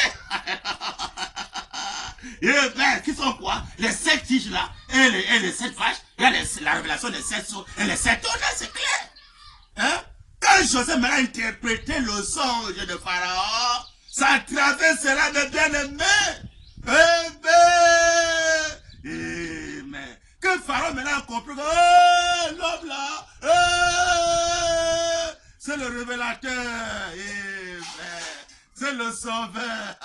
les 7 vaches, il y a la révélation des 7 sceaux et les 7 tonnerres, c'est clair. Hein? Quand Joseph m'a interprété le songe de Pharaon, ça traversera mes bien-aimés. Amen. Que Pharaon maintenant a compris que l'homme là, c'est le révélateur. C'est le sauveur.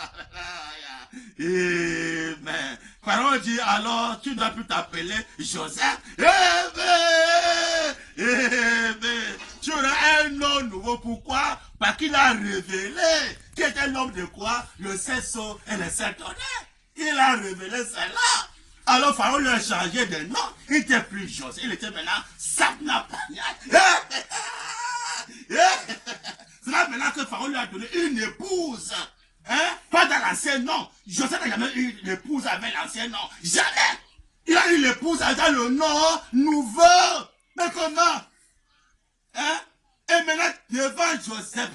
Amen. Pharaon dit alors, tu ne dois plus t'appeler Joseph. Amen. Tu auras un nom nouveau. Pourquoi? Parce qu'il a révélé qu'il était l'homme de quoi? Le 7 sceaux et le 7 tonnerres. Il a révélé cela. Alors Pharaon lui a changé de nom. Il n'était plus Joseph. Il était maintenant Sabna Paniat. C'est là maintenant que Pharaon lui a donné une épouse. Hein? Pas dans l'ancien nom. Joseph n'a jamais eu une épouse avec l'ancien nom. Jamais. Il a eu l'épouse avec le nom nouveau. Mais comment? Hein? Et maintenant, devant Joseph,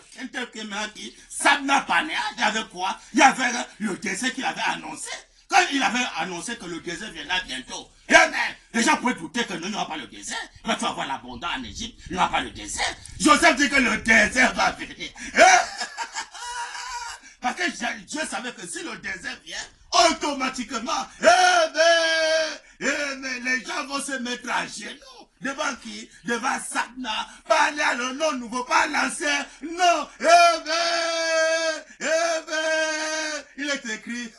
Sabna Panéa, il y avait quoi? Il y avait le désert qu'il avait annoncé. Quand il avait annoncé que le désert viendra bientôt, les gens pouvaient douter que nous n'aurons pas le désert. Mais tu vas voir l'abondance en Égypte, il n'y aura pas le désert. Joseph dit que le désert va venir. Parce que Dieu savait que si le désert vient, automatiquement, les gens vont se mettre à genoux. Devant qui? Devant Sabna. Pas le nom nouveau, pas l'ancien. Non. Il est écrit.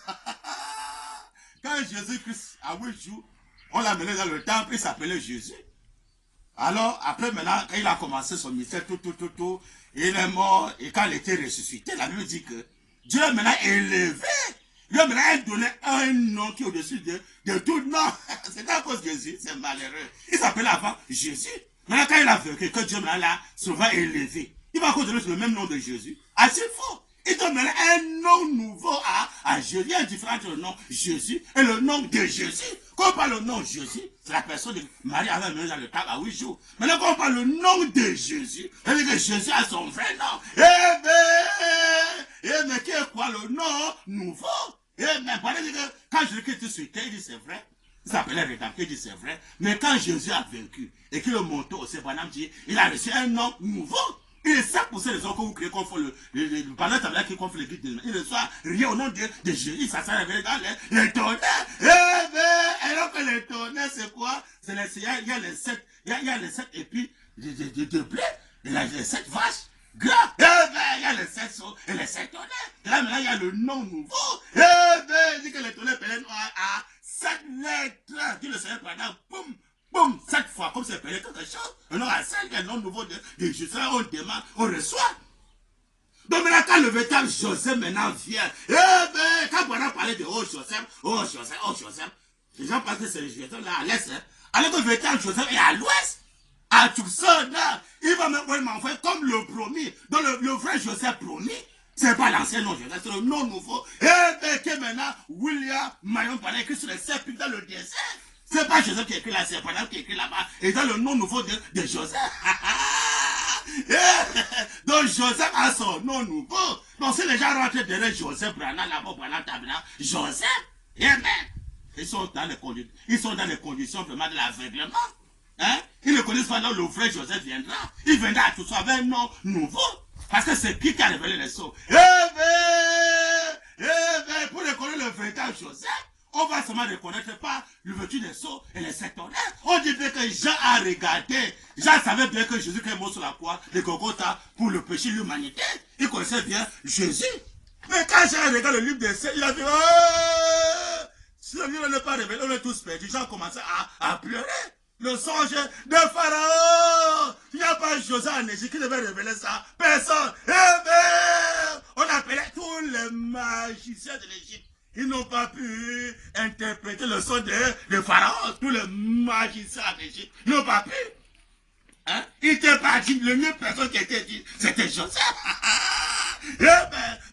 Quand Jésus-Christ a 8 jours, on l'a mené dans le temple, il s'appelait Jésus. Alors, après maintenant, quand il a commencé son mystère, il est mort, et quand il était ressuscité, la Bible dit que Dieu l'a maintenant élevé. Dieu l'a maintenant donné un nom qui est au-dessus de tout nom. C'est à cause de Jésus, c'est malheureux. Il s'appelait avant Jésus. Maintenant, quand il a vécu, que Dieu maintenant l'a souvent élevé, il va encore donner le même nom de Jésus. Ah, c'est faux. Il donne maintenant un nom nouveau à Jésus. Il y a une différence entre le nom Jésus et le nom de Jésus. Quand on parle le nom Jésus, c'est la personne de Marie avait mené dans le temple à 8 jours. Maintenant, quand on parle le nom de Jésus, ça veut dire que Jésus a son vrai nom. Mais qui est quoi le nom nouveau? Quand Jésus-Christ était sur terre, il dit c'est vrai. Il s'appelait Rédempteur, il dit c'est vrai. Mais quand Jésus a vaincu et qu'il est monté au Sébranam, il a reçu un nom nouveau. Il est ça pour ces raisons que vous créez qu'on fait le pendant qui qu'on fait le guide de il ne soit rien au nom de Jésus, ça s'est révélé dans les tonnerres. Alors que les tonnerres, c'est quoi? C'est il y a les 7, il y a les 7 épis de blé, il y a les 7 vaches. Grand, il y a les 7 sceaux et les 7 tonnerres. Et là, maintenant, il y a le nom nouveau. Il dit que les tonnerres pèlerinent à 7 lettres. Dit le Seigneur pendant, boum, boum, 7 fois, comme c'est payé quelque chose. Un nom à 5, un nom nouveau de Jésus. On demande, on reçoit. Donc maintenant, quand le véritable Joseph maintenant vient, quand on a parlé de Joseph, les gens pensent que c'est le Joseph là à l'est. Alors que le véritable Joseph est à l'ouest. À tout ça, là, il va m'envoyer comme le promis. Donc le vrai Joseph promis, c'est pas l'ancien nom Joseph, c'est le nom nouveau. Que maintenant, William Marion parlait écrit sur les serpents dans le désert. C'est pas Joseph qui écrit là, c'est pas qui écrit là-bas. Et dans le nom nouveau de Joseph. Donc Joseph a son nom nouveau. Donc si les gens rentrent derrière Joseph, Joseph, amen. Ils sont dans les conditions vraiment de l'aveuglement. Hein? Ils ne connaissent pas là où le vrai Joseph viendra. Il viendra à tout ça avec un nom nouveau. Parce que c'est qui a révélé les sceaux. Pour reconnaître le véritable Joseph, on va seulement reconnaître pas l'ouverture des sceaux et les 7 tonnerres. On dit bien que Jean a regardé. Jean savait bien que Jésus est mort sur la croix de Golgotha pour le péché de l'humanité. Il connaissait bien Jésus. Mais quand Jean regarde le livre des sceaux, il a dit si le livre n'est pas révélé, on est tous perdus. Jean a commencé à pleurer. Le songe de Pharaon. Il n'y a pas Joseph en Égypte qui devait révéler ça. Personne. On appelait tous les magiciens de l'Égypte. Ils n'ont pas pu interpréter le son de Pharaon. Tous les magiciens en Égypte n'ont pas pu. Hein? Il était parti. Le mieux personne qui était dit, c'était Joseph.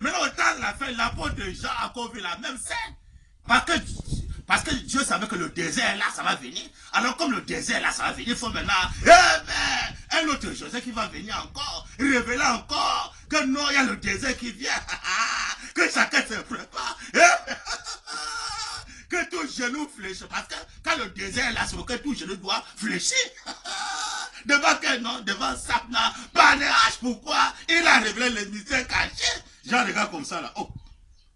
Mais au temps de la fin, l'apôtre de Jean a connu la même scène. Parce que Dieu savait que le désert là, ça va venir. Alors comme le désert là, ça va venir, il faut maintenant un autre Joseph qui va venir encore, révéler encore que non, il y a le désert qui vient. Que chacun se prépare. que tout genou fléchisse. Parce que quand le désert est là, c'est que tout genou doit fléchir. Devant quel nom? Devant Sapna. Banéage, pourquoi? Il a révélé les mystères cachés. Genre, regarde comme ça là. Oh.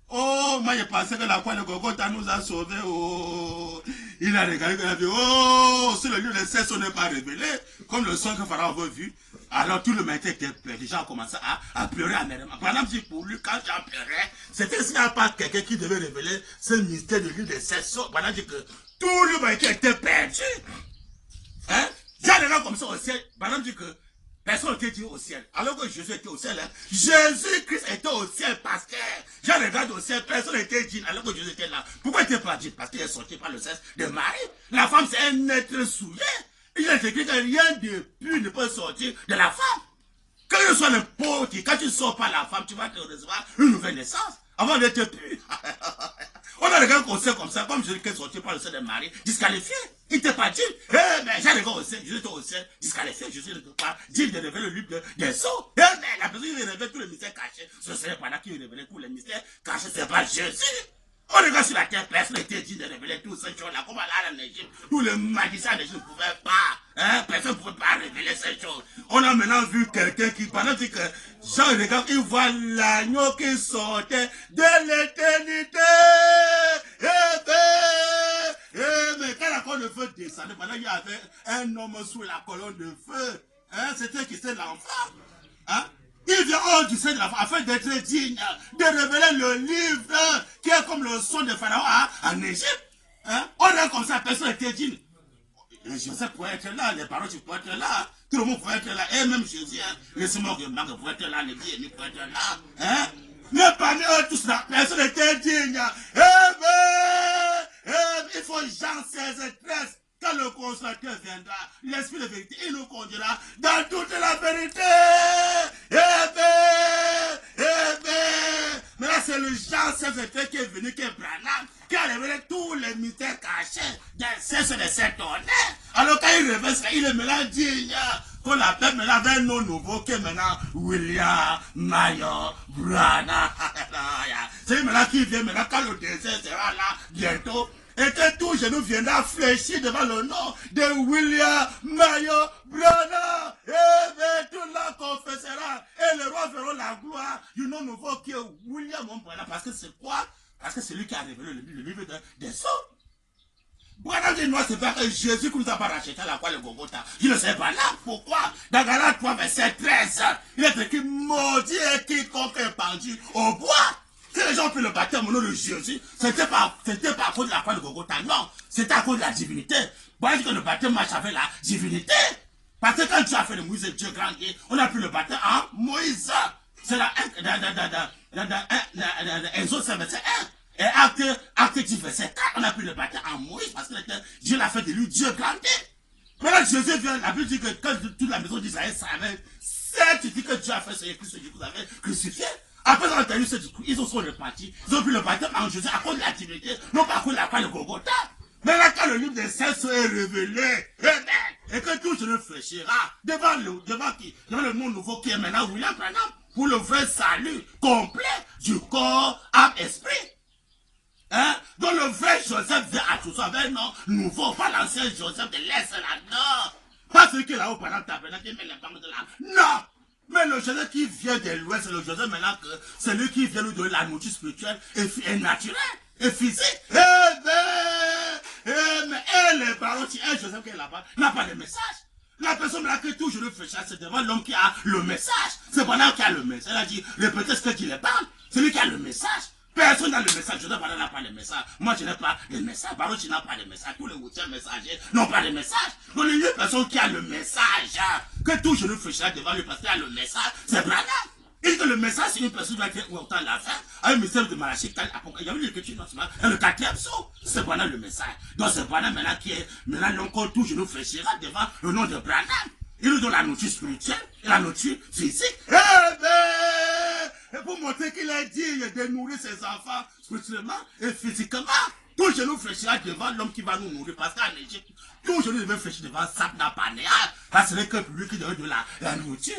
Oh, moi je pensais que la croix de Golgotha nous a sauvés. Oh, il a regardé, il a dit, oh, si le lieu de cesse n'est pas révélé, comme le son que Pharaon avait vu, alors tout le matin était perdu. Les gens ont commencé à pleurer amèrement. Par exemple, pour lui, quand j'en pleurais, c'était s'il n'y a pas quelqu'un qui devait révéler ce mystère de l'île de cesse. Pendant que tout le matin était perdu. Hein? J'ai regardé comme ça au ciel. Par exemple, que personne n'était dit au ciel. Alors que Jésus était au ciel, hein? Jésus-Christ était au ciel, pasteur. Je regarde au ciel, personne n'était dit alors que Jésus était là. Pourquoi il n'était pas dit? Parce qu'il est sorti par le sexe de Marie. La femme, c'est un être souillé. Il est écrit que rien de plus ne peut sortir de la femme. Que ce soit n'importe qui, quand tu ne sors pas la femme, tu vas te recevoir une nouvelle naissance. Avant d'être plus. On a regardé qu'on sait comme ça, comme Jésus qui est sorti par le sein de Marie, disqualifié. Il n'était pas dit. Eh, mais j'ai regardé au ciel, Jésus était au ciel, disqualifié. Jésus ne peut pas dire de révéler le livre des sceaux. Eh, mais la personne qui révèle tous les mystères cachés, ce serait pas là qui révélait tous les mystères cachés, c'est pas Jésus. On regarde sur la terre, personne n'était dit de révéler tous ces choses-là. Comme là en Égypte, tous les magiciens d'Égypte ne pouvaient pas. Hein, personne ne pouvait pas révéler ces choses. On a maintenant vu quelqu'un qui, pendant que Jean regarde, il voit l'agneau qui sortait de l'éternité. Mais quand la colonne de feu descendait, pendant qu'il y avait un homme sous la colonne de feu, hein, c'était qui? C'était l'enfant. Hein? Il vient hors du sein de la femme afin d'être digne de révéler le livre qui est comme le son de Pharaon en Égypte. Hein? On est comme ça, personne n'était digne. Joseph pouvait être là, les parents pouvaient être là, tout le monde pouvait être là, et même Jésus, hein, les Simon Guémang pouvaient être là, les Guillemets pouvaient être là. Hein? Mais parmi eux tous là, personne n'était digne. Il faut Jean 16 et 13. Quand le consolateur viendra, l'esprit de vérité, il nous conduira dans toute la vérité. Mais là, c'est le Jean 16 et 13 qui est venu, qui est Branham, qui a révélé tous les mystères cachés des cesses de cet honneur. Alors quand il révèle ça, il est maintenant digne. Qu'on l'appelle maintenant avec un nom nouveau qui est maintenant William Mayo Branham. C'est lui maintenant qui vient maintenant quand le désert sera là bientôt. Et que tout genou viendra fléchir devant le nom de William Mayo Branham. Et tout le monde confessera. Et le roi verra la gloire du nom nouveau qui est William Branham. Parce que c'est quoi? Parce que c'est lui qui a révélé le livre des sceaux. Branham dit non, c'est pas que Jésus qui nous a pas racheté à la croix de Golgotha. Je ne sais pas là. Pourquoi? Dans Galates 3, verset 13, il est écrit maudit est quiconque est pendu au bois. Si les gens ont pris le baptême au nom de Jésus, c'était pas à cause de la croix de Golgotha, non. C'était à cause de la divinité. Bon, dit que le baptême marche avec la divinité. Parce que quand tu as fait de Moïse Dieu grand, on a pris le baptême en Moïse. C'est là, Exode 5, verset 1. Et acte 10, verset 4, on a pris le baptême en Moïse parce que Dieu l'a fait de lui Dieu grand. Maintenant Jésus vient, la Bible dit que quand toute la maison d'Israël savait, c'est que Dieu a fait ce Christ que vous avez crucifié. Après avoir entendu ce discours, ils ont sont repartis. Ils ont pris le baptême en Jésus à cause de la divinité, non pas à cause de la croix de Golgotha. Mais là, quand le livre des saints est révélé, et que tout se fléchira devant qui? Devant le monde nouveau qui est maintenant William Branham, pour le vrai salut complet du corps, âme, esprit. Hein? Donc le vrai Joseph vient à tout ça avec un nom nouveau, pas l'ancien Joseph de l'Est là, non. Pas celui qui est là-haut pendant le tabernacle, qui met les bandes de là, non. Mais le Joseph qui vient de l'Ouest, c'est le Joseph maintenant que c'est lui qui vient nous donner la nourriture spirituelle et naturelle et physique. Mais les parents, si un Joseph qui est là-bas n'a pas de message. La personne là que toujours le fait c'est devant l'homme qui a le message. C'est pendant qu'il a le message. Elle a dit, répétez ce que tu les parles. C'est lui qui a le message. Personne n'a le message. Joseph n'a pas de message. Moi, je n'ai pas de message. Baruch n'a pas de message. Tous les routiers messagers n'ont pas de message. Donc, il y a une personne qui a le message. Que tout je ne fais devant lui parce qu'il a le message. C'est Branham. Il dit que le message, c'est une personne qui va être autant la fin. À un message de Malachie, il y a eu l'écriture nationale. Dans le 4e saut, c'est Branham le message. Donc, c'est Branham maintenant qui est, maintenant, encore tout je nous fléchira devant le nom de Branham. Il nous donne la nourriture spirituelle et la nourriture physique. Et pour montrer qu'il est digne de nourrir ses enfants spirituellement et physiquement, tout genou fléchira devant l'homme qui va nous nourrir. Parce qu'en Égypte, tout genou devait fléchir devant Sapna Panéa. Parce que c'est que lui qui donne de la nourriture.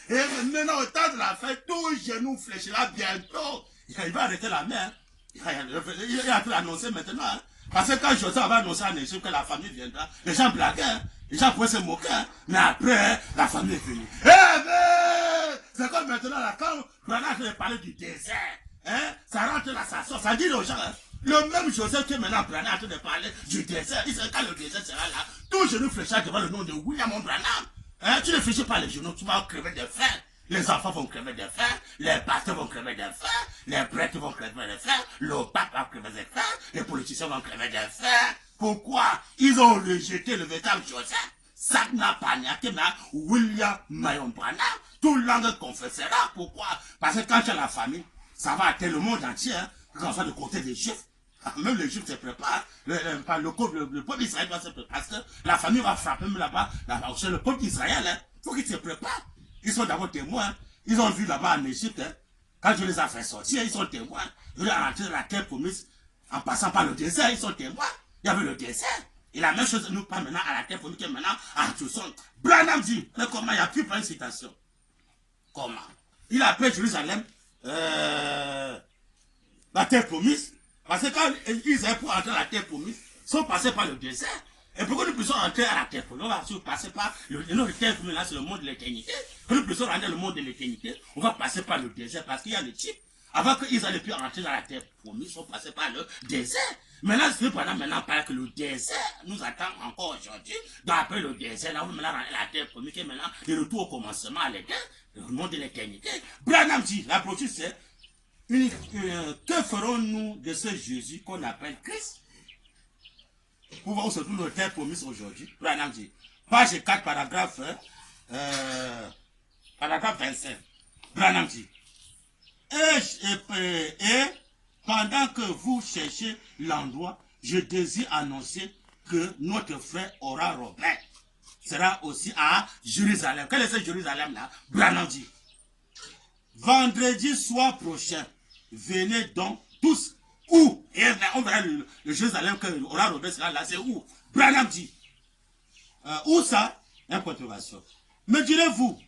Et maintenant, au temps de la fête, tout genou fléchira bientôt. Il va arrêter la main. Il a tout annoncé maintenant. Hein. Parce que quand Joseph va annoncer en Égypte que la famille viendra, les gens blaguaient. Hein. Les gens pouvaient se moquer. Hein. Mais après, la famille est venue. Eh ben, c'est comme maintenant, là, quand Branham a parlé du désert, hein, ça rentre là, ça sort, ça dit aux gens, hein, le même Joseph qui est maintenant Branham en train de parler du désert, il sait quand le désert sera là, tout genou fléchira devant le nom de William Branham. Hein, tu ne fléchis pas les genoux, tu vas crever de faim. Les enfants vont crever de faim, les pasteurs vont crever de faim, les prêtres vont crever de faim, le pape va crever de faim, les politiciens vont crever de faim. Pourquoi? Ils ont rejeté le véritable Joseph. Sagna Panyakena, William Mayon Branham, tout le monde confessera. Pourquoi? Parce que quand tu as la famille, ça va atteindre le monde entier, hein, quand on va de côté des Juifs. Même les Juifs se préparent, le peuple d'Israël va se préparer, parce que la famille va frapper même là-bas, c'est le peuple d'Israël, hein, faut qu'ils se préparent. Ils sont d'abord témoins, ils ont vu là-bas en Égypte, hein, quand Dieu les a fait sortir, ils sont témoins, ils ont rentré dans la terre promise, en passant par le désert, ils sont témoins, il y avait le désert, et la même chose nous parle maintenant à la terre promise, que maintenant à Tucson. Branham dit, mais comment, il n'y a plus pas une citation. Comment? Il a appelé Jérusalem, la terre promise, parce que quand ils avaient pour entrer à la terre promise, ils sont passés par le désert. Et pour que nous puissions entrer à la terre promise, on va passer par le terre promise, là c'est le monde de l'éternité. Pour que nous puissions rentrer dans le monde de l'éternité, on va passer par le désert, parce qu'il y a le type. Avant qu'ils allaient pu entrer dans la terre promise, ils sont passés par le désert. Maintenant, c'est pendant maintenant parle que le désert nous attend encore aujourd'hui. Donc après le désert, là, on va maintenant rentrer dans la terre promise, qui est maintenant le retour au commencement à l'éternité, le monde de l'éternité. Branham dit, la prophétie c'est, que ferons-nous de ce Jésus qu'on appelle Christ? Pour voir où se trouve le terre promise aujourd'hui. Branham dit, page 4, paragraphe 25. Branham dit, et pendant que vous cherchez l'endroit, je désire annoncer que notre frère Ora Robert sera aussi à Jérusalem. Quel est ce Jérusalem là? Branham dit, vendredi soir prochain, venez donc tous. Où? Et on verra le Jérusalem que Ora Robert sera là, c'est où? Branham dit, où ça? Interrogation. Me direz-vous,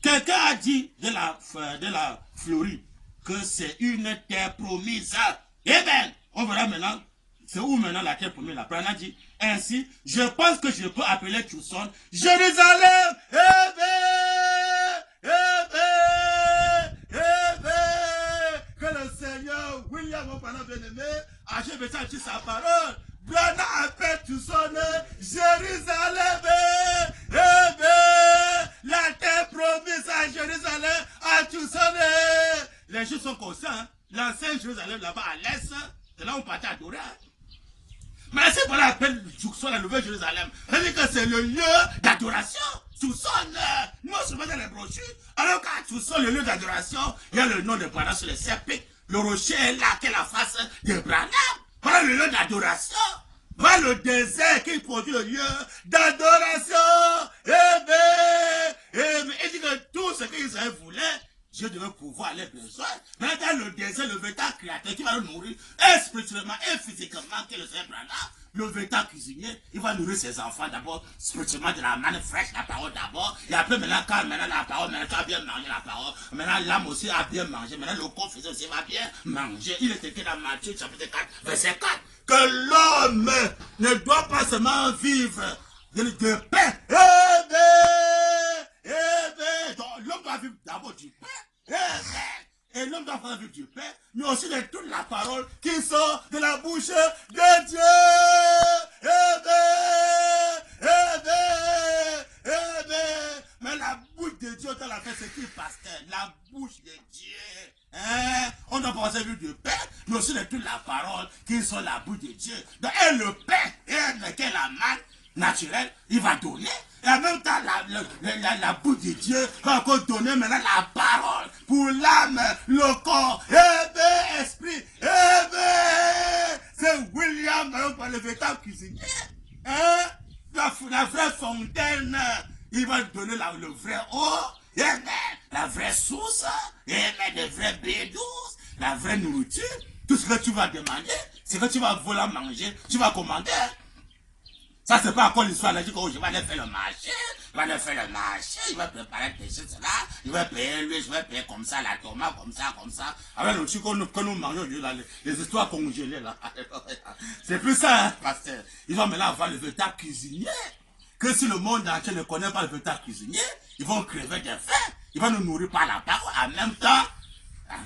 quelqu'un a dit de la Floride que c'est une terre promise. Eh bien, on verra maintenant, c'est où maintenant la terre promise? La Branham dit, ainsi, je pense que je peux appeler Tucson Jérusalem. Eh bien, que le Seigneur, William, mon parent bien-aimé, a jamais senti sa parole. Branham appelle Tucson Jérusalem. La terre promise à Jérusalem, à Tucson. Les Juifs sont conscients. Hein? L'ancien Jérusalem là-bas à l'est, c'est là où on partait adorer. Mais c'est pour l'appel Tucson, la nouvelle Jérusalem. C'est-à-dire que c'est le lieu d'adoration. Tucson, non seulement dans les brochures, alors qu'à Tucson, le lieu d'adoration, il y a le nom de Branham sur le serpent. Le rocher est là, qui est la face de Branham. Voilà le lieu d'adoration. Voilà le désert qui produit le lieu d'adoration. Il dit que tout ce qu'Israël voulait, Dieu devait pouvoir les besoins. Maintenant, le désert, le véritable créateur qui va le nourrir, et spirituellement et physiquement, qui est le Seigneur Branham, le véritable cuisinier, il va nourrir ses enfants d'abord, spirituellement de la manne fraîche, la parole d'abord, et après maintenant, quand maintenant la parole, maintenant tu as bien mangé la parole, maintenant l'âme aussi a bien mangé, maintenant le corps aussi va bien manger. Il est écrit dans Matthieu chapitre 4, verset 4, que l'homme ne doit pas seulement vivre de pain. Donc l'homme doit vivre d'abord du pain. Et l'homme doit pas vivre du pain, mais aussi de toute la parole qui sort de la bouche de Dieu. Mais la bouche de Dieu, dans la fait, c'est qui, pasteur? La bouche de Dieu. Hein? On doit pas vivre du pain, mais aussi de toute la parole qui sort de la bouche de Dieu. Donc, et le pain, qui est la manne naturelle, il va donner. Et en même temps, la bouche de Dieu va encore donner maintenant la parole pour l'âme, le corps, esprit. C'est William, le véritable cuisinier. Hein? La vraie fontaine, il va donner le vrai eau, la vraie source, des vrais baies douces, la vraie nourriture. Tout ce que tu vas demander, c'est que tu vas vouloir manger, tu vas commander. Ça, c'est pas encore l'histoire. Il dit que je vais aller faire le marché. Je vais aller faire le marché. Je vais préparer ceci, cela. Je vais payer lui, je vais payer comme ça, la tomate, comme ça, comme ça. Alors, le truc que nous mangeons, là, les histoires congelées, là. C'est plus ça, hein, pasteur. Ils vont maintenant avoir le véritable cuisinier. Que si le monde entier ne connaît pas le véritable cuisinier, ils vont crever de faim. Ils vont nous nourrir par la parole. En même temps,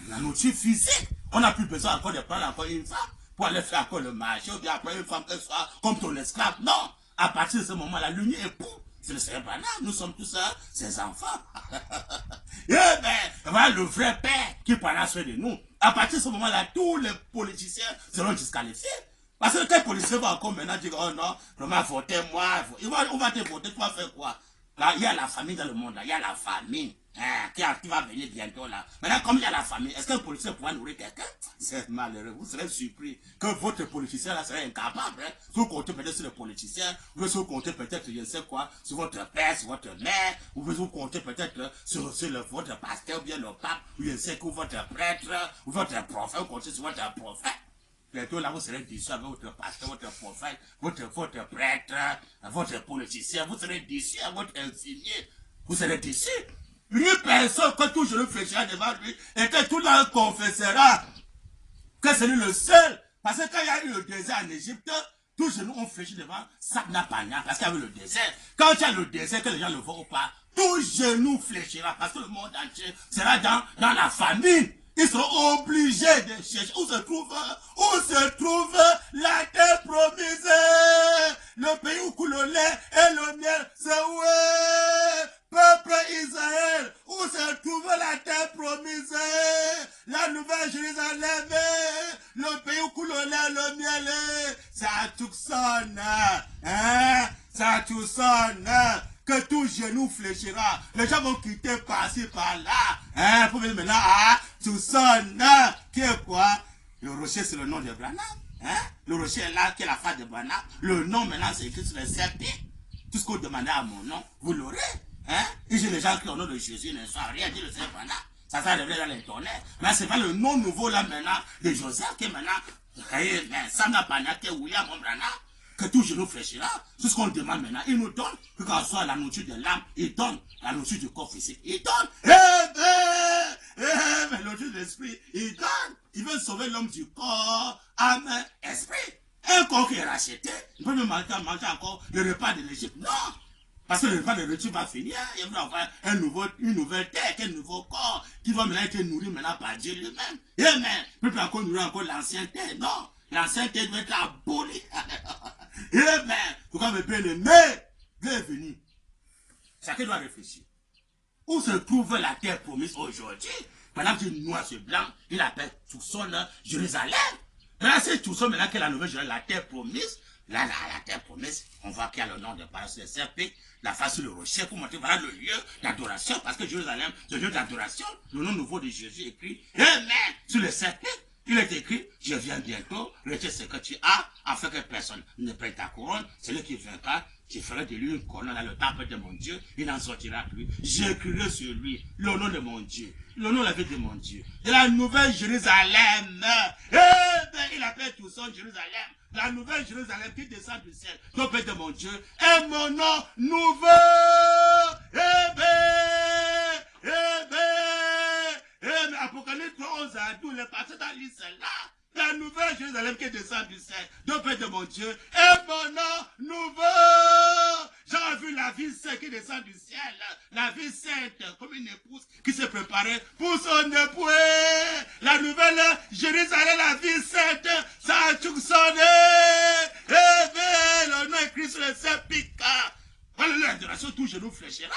la nourriture physique. On n'a plus besoin encore de prendre encore une femme pour aller faire encore le marché ou bien après une femme qu'elle soit comme ton esclave. Non. À partir de ce moment-là, l'union est pour. C'est le Seigneur Branham. Nous sommes tous ses enfants. Eh bien, voilà le vrai père qui prendra soin de nous. À partir de ce moment-là, tous les politiciens seront disqualifiés. Parce que quel policier va encore maintenant dire, oh non, vraiment, votez-moi. On va te voter, tu vas faire quoi? Là, il y a la famine dans le monde, là. Il y a la famine. Qui va venir bientôt là. Maintenant, comme il y a la famille, est-ce qu'un policier pourra nourrir quelqu'un? C'est malheureux. Vous serez surpris que votre politicien là serait incapable. Hein? Vous comptez peut-être sur le politicien, vous comptez peut-être, je ne sais quoi, sur votre père, sur votre mère, ou vous comptez peut-être sur votre pasteur, ou bien le pape, ou je ne sais quoi, votre prêtre, ou votre prophète, vous comptez sur votre prophète. Bientôt là, vous serez déçus avec votre pasteur, votre prophète, votre prêtre, votre politicien, vous serez déçus avec votre infirmier, vous serez déçus. Une personne que tout je réfléchira devant lui et que tout le monde confessera que c'est lui le seul. Parce que quand il y a eu le désert en Égypte, tous les genoux ont fléchi devant Saknapania parce qu'il y avait le désert. Quand il y a le désert, que les gens le voient ou pas, tout genou fléchira parce que le monde entier sera dans la famine. Ils seront obligés de chercher où se trouve la terre promise. Le pays où coule le lait et le miel, c'est où est peuple Israël, où se trouve la terre promise, la nouvelle Jérusalem, le pays où coule le lait et le miel, c'est à Tucson, hein, c'est à Tucson, que tout genou fléchira. Les gens vont quitter par-ci, par-là, hein, pour venir maintenant à Tucson, qui est quoi? Le rocher, c'est le nom de Branham, hein, le rocher est là, qui est la face de Branham, le nom maintenant, c'est écrit sur le serpent. Tout ce que vous demandez à mon nom, vous l'aurez. Hein? Et j'ai les gens qui au nom de Jésus ne sont rien dit le Seigneur Branham. Ça va révéler dans les tonnerres. Mais c'est pas le nom nouveau là maintenant de Joseph qui est maintenant. Ça n'a pas été William Branham. Que tout genou fléchira. C'est ce qu'on demande maintenant. Il nous donne. Que quand soit la nourriture de l'âme, il donne la nourriture du corps physique. Il donne. La nourriture de l'esprit, il donne. Il veut sauver l'homme du corps, âme, esprit. Un corps qui est racheté, il peut même manger encore le repas de l'Égypte. Non! Parce que le repas de l'Égypte va finir, il va avoir une nouvelle terre, un nouveau corps, qui va maintenant être nourri maintenant par Dieu lui-même. Et mais, il ne peut pas encore nourrir encore l'ancienne terre, non! L'ancienne terre doit être abolie. Et mais, pourquoi mes bien-aimés, bienvenue. Chacun doit réfléchir. Où se trouve la terre promise aujourd'hui? Pendant que noir sur blanc, il appelle tout son Jérusalem. Maintenant, c'est tout ça, maintenant que la nouvelle Jérusalem, la terre promise, là, la terre promise, on voit qu'il y a le nom de Paris sur le serpent, la face sur le rocher, pour montrer, voilà le lieu d'adoration, parce que Jérusalem, c'est le lieu d'adoration, le nom nouveau de Jésus écrit, Amen, sur le serpent, il est écrit, je viens bientôt, retire ce que tu as, afin que personne ne prenne ta couronne, c'est lui qui vaincra, je ferai de lui une couronne dans le temple de mon Dieu, il n'en sortira plus, j'écrirai sur lui le nom de mon Dieu, le nom de la vie de mon Dieu, de la nouvelle Jérusalem, il appelle tout ça Jérusalem, la nouvelle Jérusalem qui descend du ciel, le Père de mon Dieu, est mon nom nouveau, Apocalypse 11 à 12, les parties dans l'Israël là. La nouvelle Jérusalem qui descend du ciel, de Père de mon Dieu, est mon nom nouveau. J'ai vu la ville sainte qui descend du ciel, la ville sainte comme une épouse qui se préparait pour son époux. La nouvelle Jérusalem, la ville sainte, ça a tout sonné. Le nom écrit sur le ciel pica. Voilà l'adoration, tout genou fléchira.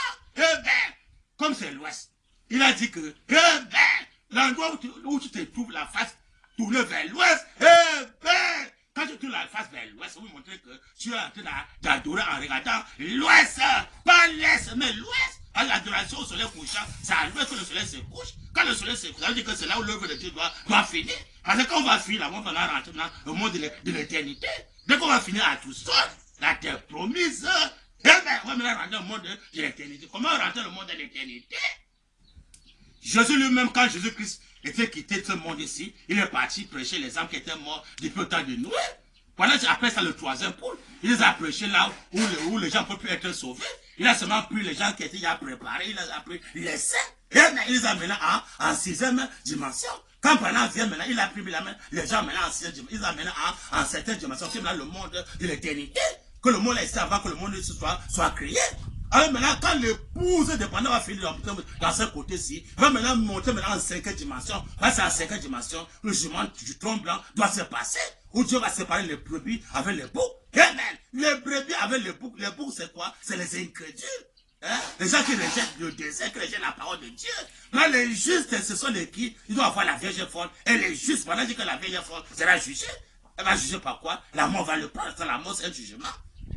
Comme c'est l'ouest, il a dit que, l'endroit où tu te trouves la face, tourner vers l'ouest, quand tu tournes la face vers l'ouest, ça vous montrer que tu es en train d'adorer en regardant l'ouest, pas l'est, mais l'ouest. À l'adoration au soleil couchant, ça arrive que le soleil se couche. Quand le soleil se couche, ça veut dire que c'est là où l'œuvre de Dieu doit finir. Parce que quand on va finir là, on va rentrer dans le monde de l'éternité. Dès qu'on va finir à tout seul, la terre promise, on va maintenant rentrer dans le monde de l'éternité. Comment rentrer dans le monde de l'éternité? Jésus lui-même, quand Jésus-Christ était quitté de ce monde ici, il est parti prêcher les âmes qui étaient morts depuis le temps de Noé. Pendant qu'après ça, le troisième pôle, il les a prêchés là où les gens peuvent plus être sauvés. Il a seulement pris les gens qui étaient déjà préparés, il les a pris les saints. Et il les a maintenant en sixième dimension. Quand Branham vient maintenant, il a pris les gens maintenant en sixième dimension. Il les a maintenant en septième dimension, qui est maintenant le monde de l'éternité. Que le monde est ici avant que le monde soit créé. Alors maintenant, quand l'épouse de Branham va finir dans ce côté-ci, va maintenant monter maintenant en cinquième dimension. Parce qu'en cinquième dimension, le jugement du trône blanc doit se passer. Où Dieu va séparer les brebis avec les boucs. Amen. Les brebis avec les boucs c'est quoi? C'est les incrédules. Hein? Les gens qui rejettent le désert, qui rejettent la parole de Dieu. Là, les justes, ce sont les qui? Ils doivent avoir la Vierge folle. Et les justes, pendant que la Vierge folle sera jugée. Elle va juger par quoi? La mort va le prendre. La mort, c'est un jugement.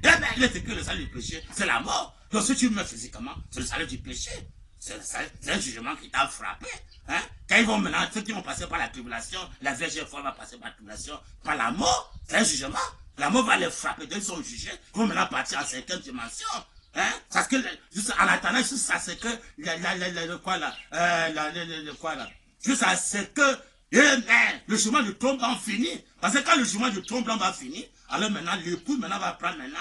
Amen. Il est écrit que le salut du péché, c'est la mort. Donc si tu meurs physiquement, c'est le salut du péché. C'est un jugement qui t'a frappé. Hein? Quand ils vont maintenant, ceux qui vont passer par la tribulation, la Vierge folle va passer par la tribulation, par la mort, c'est un jugement. La mort va les frapper, donc ils sont jugés, ils vont maintenant partir en cinquième dimension. Hein? Parce que, juste en attendant, juste à ce que, juste à ce que, le chemin du trône blanc finit. Parce que quand le chemin du trône blanc va finir, alors maintenant, l'époux maintenant va prendre maintenant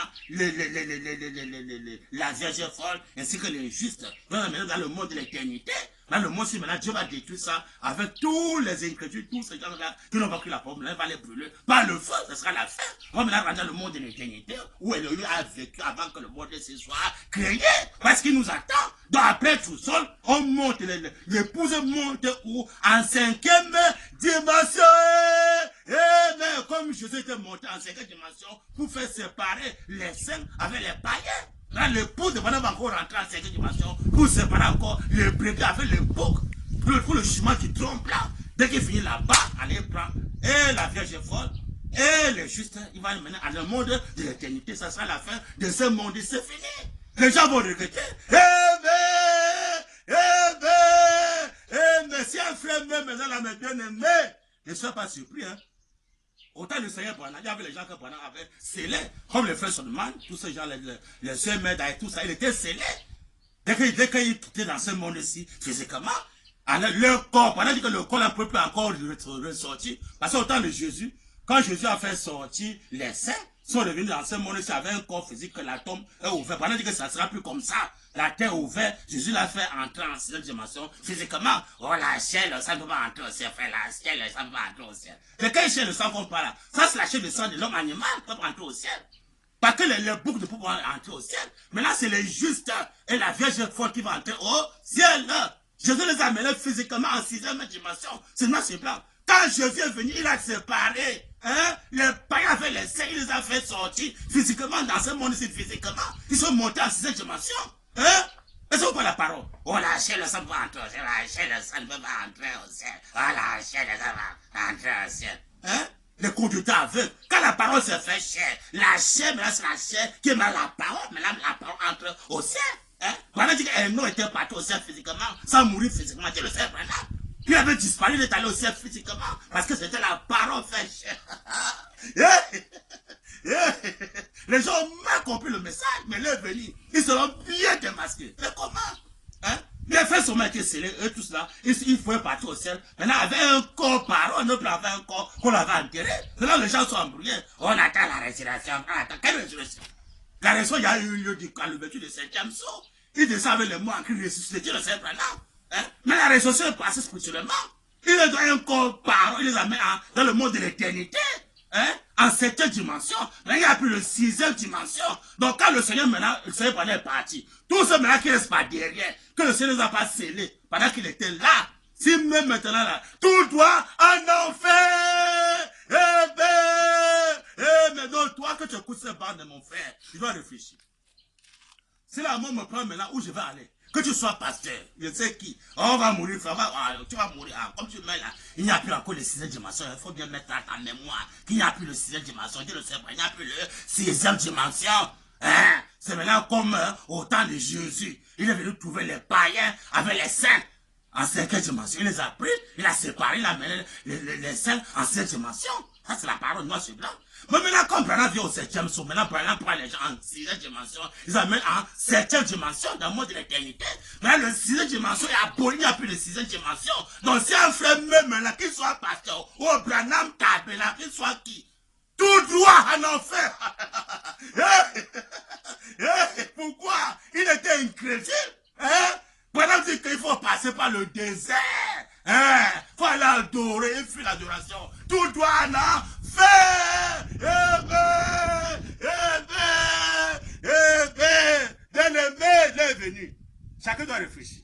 la Vierge folle ainsi que les justes. Maintenant dans le monde de l'éternité. Dans le monde, si maintenant Dieu va détruire ça avec tous les incrédules, tous ces gens-là qui n'ont pas pris la parole, il va les brûler par le feu, ce sera la fin. On va maintenant rentrer dans le monde de l'éternité où Elohim a vécu avant que le monde se soit créé. Parce qu'il nous attend. Donc après tout seul, on monte, l'épouse monte où? En cinquième dimension. Mais comme Jésus était monté en cinquième dimension pour faire séparer les saints avec les païens. Là, l'épouse de Branham va encore rentrer en cinquième dimension pour séparer encore les brebis avec les boucs pour le chemin qui trompe là. Dès qu'il finit là-bas, allez prendre et la Vierge folle et les justes, il va mener à le monde de l'éternité. Ça sera la fin de ce monde, c'est fini. Les gens vont regretter. Mais si un frère meurt maintenant, la bien aimé, ne sois pas surpris, hein. Autant le Seigneur Branham, il y avait les gens que Branham avait scellés, comme les frères Solomon, tous ces gens, les sœurs Meda et tout ça, il était scellé. Dès qu'il était dans ce monde-ci, physiquement, alors leur corps, pendant que le corps ne peut plus encore ressortir, parce qu'au temps de Jésus, quand Jésus a fait sortir les saints, sont revenus dans ce monde-ci avec un corps physique que la tombe est ouverte. Pendant que ça ne sera plus comme ça, la terre est ouverte, Jésus l'a fait entrer en sixième dimension physiquement. Oh, la chair, le sang ne peut pas entrer au ciel, frère, la chair, le sang ne peut pas entrer au ciel. Mais quand chair, le sang ne vont pas là, ça c'est la chair, le sang de l'homme animal qui peut pas entrer au ciel. Parce que les boucs ne peuvent pas entrer au ciel. Mais là, c'est les justes et la Vierge folle qui vont entrer au ciel. Jésus les a menés physiquement en sixième dimension. C'est blanc. Quand Jésus est venu, il a séparé les païens avec les saints, il les a fait sortir physiquement dans ce monde-ci, physiquement. Ils sont montés en sixième dimension. Est-ce qu'on voit la parole? Oh, la chair, le sang ne peut pas entrer au ciel. La chair, le sang ne peut pas entrer au ciel. Oh, la chair, le sang ne peut pas entrer au ciel. Les conducteurs aveugles. Quand la parole se fait chair, la chair, mais là, c'est la chair qui est mal la parole, mais là, la parole entre au ciel. Pendant qu'un homme était parti au ciel physiquement, sans mourir physiquement, Dieu le sait, maintenant. Il avait disparu, il est allé au ciel physiquement, parce que c'était la parole faite chair. Les gens ont mal compris le message, mais il est venu. Ils seront bien démasqués. Mais comment? Les frères sont mal scellés, eux tous là, ils pouvaient partir au ciel. Maintenant, avec un corps parole, un autre avait un corps qu'on avait enterré. Maintenant, les gens sont embrouillés. On attend la résurrection. On attend quelle résurrection? La résurrection, il y a eu lieu à l'ouverture du 5e saut. Il descend avec les mots en cri ressuscité. Dieu le sait maintenant. Mais la résurrection est passée spirituellement. Il les donne un corps parole, il les amène dans le monde de l'éternité. En 7e dimension. Là, il n'y a plus le 6e dimension. Donc, quand le Seigneur maintenant, le Seigneur est parti, tous ceux maintenant qui restent pas derrière, que le Seigneur ne les a pas scellés, pendant qu'il était là, si même maintenant là, tout doit en enfer. Mais donc, toi que tu écoutes ces bandes de mon frère, tu dois réfléchir. Si la mort me prend maintenant, où je vais aller? Que tu sois pasteur, je sais qui. On va mourir, frère, tu vas mourir. Comme tu mets là, il n'y a plus encore le 6e dimension. Il faut bien mettre à ta mémoire qu'il n'y a plus le 6e dimension. Dieu le sait pas, il n'y a plus le 6e dimension. C'est maintenant comme au temps de Jésus. Il est venu trouver les païens avec les saints en 5e dimension. Il les a pris, il a séparé, il a mené les saints en 5e dimension. Ça, c'est la parole noire sur blanc. Mais maintenant, comme Branham vient au 7e saut, maintenant, Branham prend les gens en 6e dimension, ils amènent en 7e dimension dans le monde de l'éternité. Maintenant, le 6e dimension est aboli, il n'y a plus de 6e dimension. Donc, si un frère meurt maintenant, qu'il soit pasteur, ou Branham Tabernacle, qu'il soit qui? tout droit en enfer. Pourquoi? Il était incrédule. Hein? Pendant qu'il faut passer par le désert. Hein? Faut aller adorer, il fait l'adoration. Tout droit en enfer. Bien-aimé, il est venu. Chacun doit réfléchir.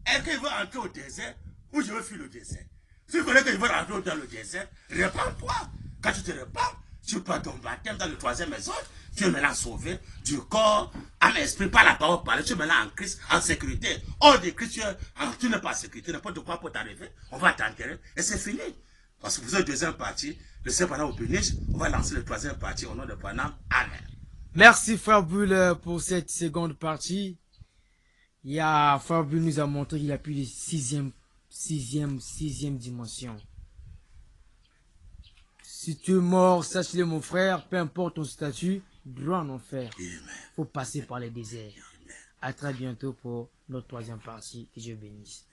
Est-ce qu'il veut entrer au désert ou je veux fuir le désert? Si vous voulez qu'il veut rentrer dans le désert, répands-toi. Quand tu te répands, tu prends ton baptême dans le troisième maison, tu es maintenant sauvé du corps, âme, esprit, par la parole parlée, tu es maintenant en Christ, en sécurité. Hors de Christ, tu n'es pas en sécurité, n'importe quoi peut t'arriver, on va t'enterrer et c'est fini. Parce que vous êtes deuxième partie, le Seigneur pendant vous bénisse, on va lancer le troisième partie au nom de Panam. Amen. Merci Frère Bull pour cette seconde partie. Il y a Frère Bull nous a montré qu'il a plus de sixième dimension. Si tu es mort, sache-le mon frère, peu importe ton statut, droit en enfer. Faut passer par les déserts. À très bientôt pour notre troisième partie. Que Dieu bénisse.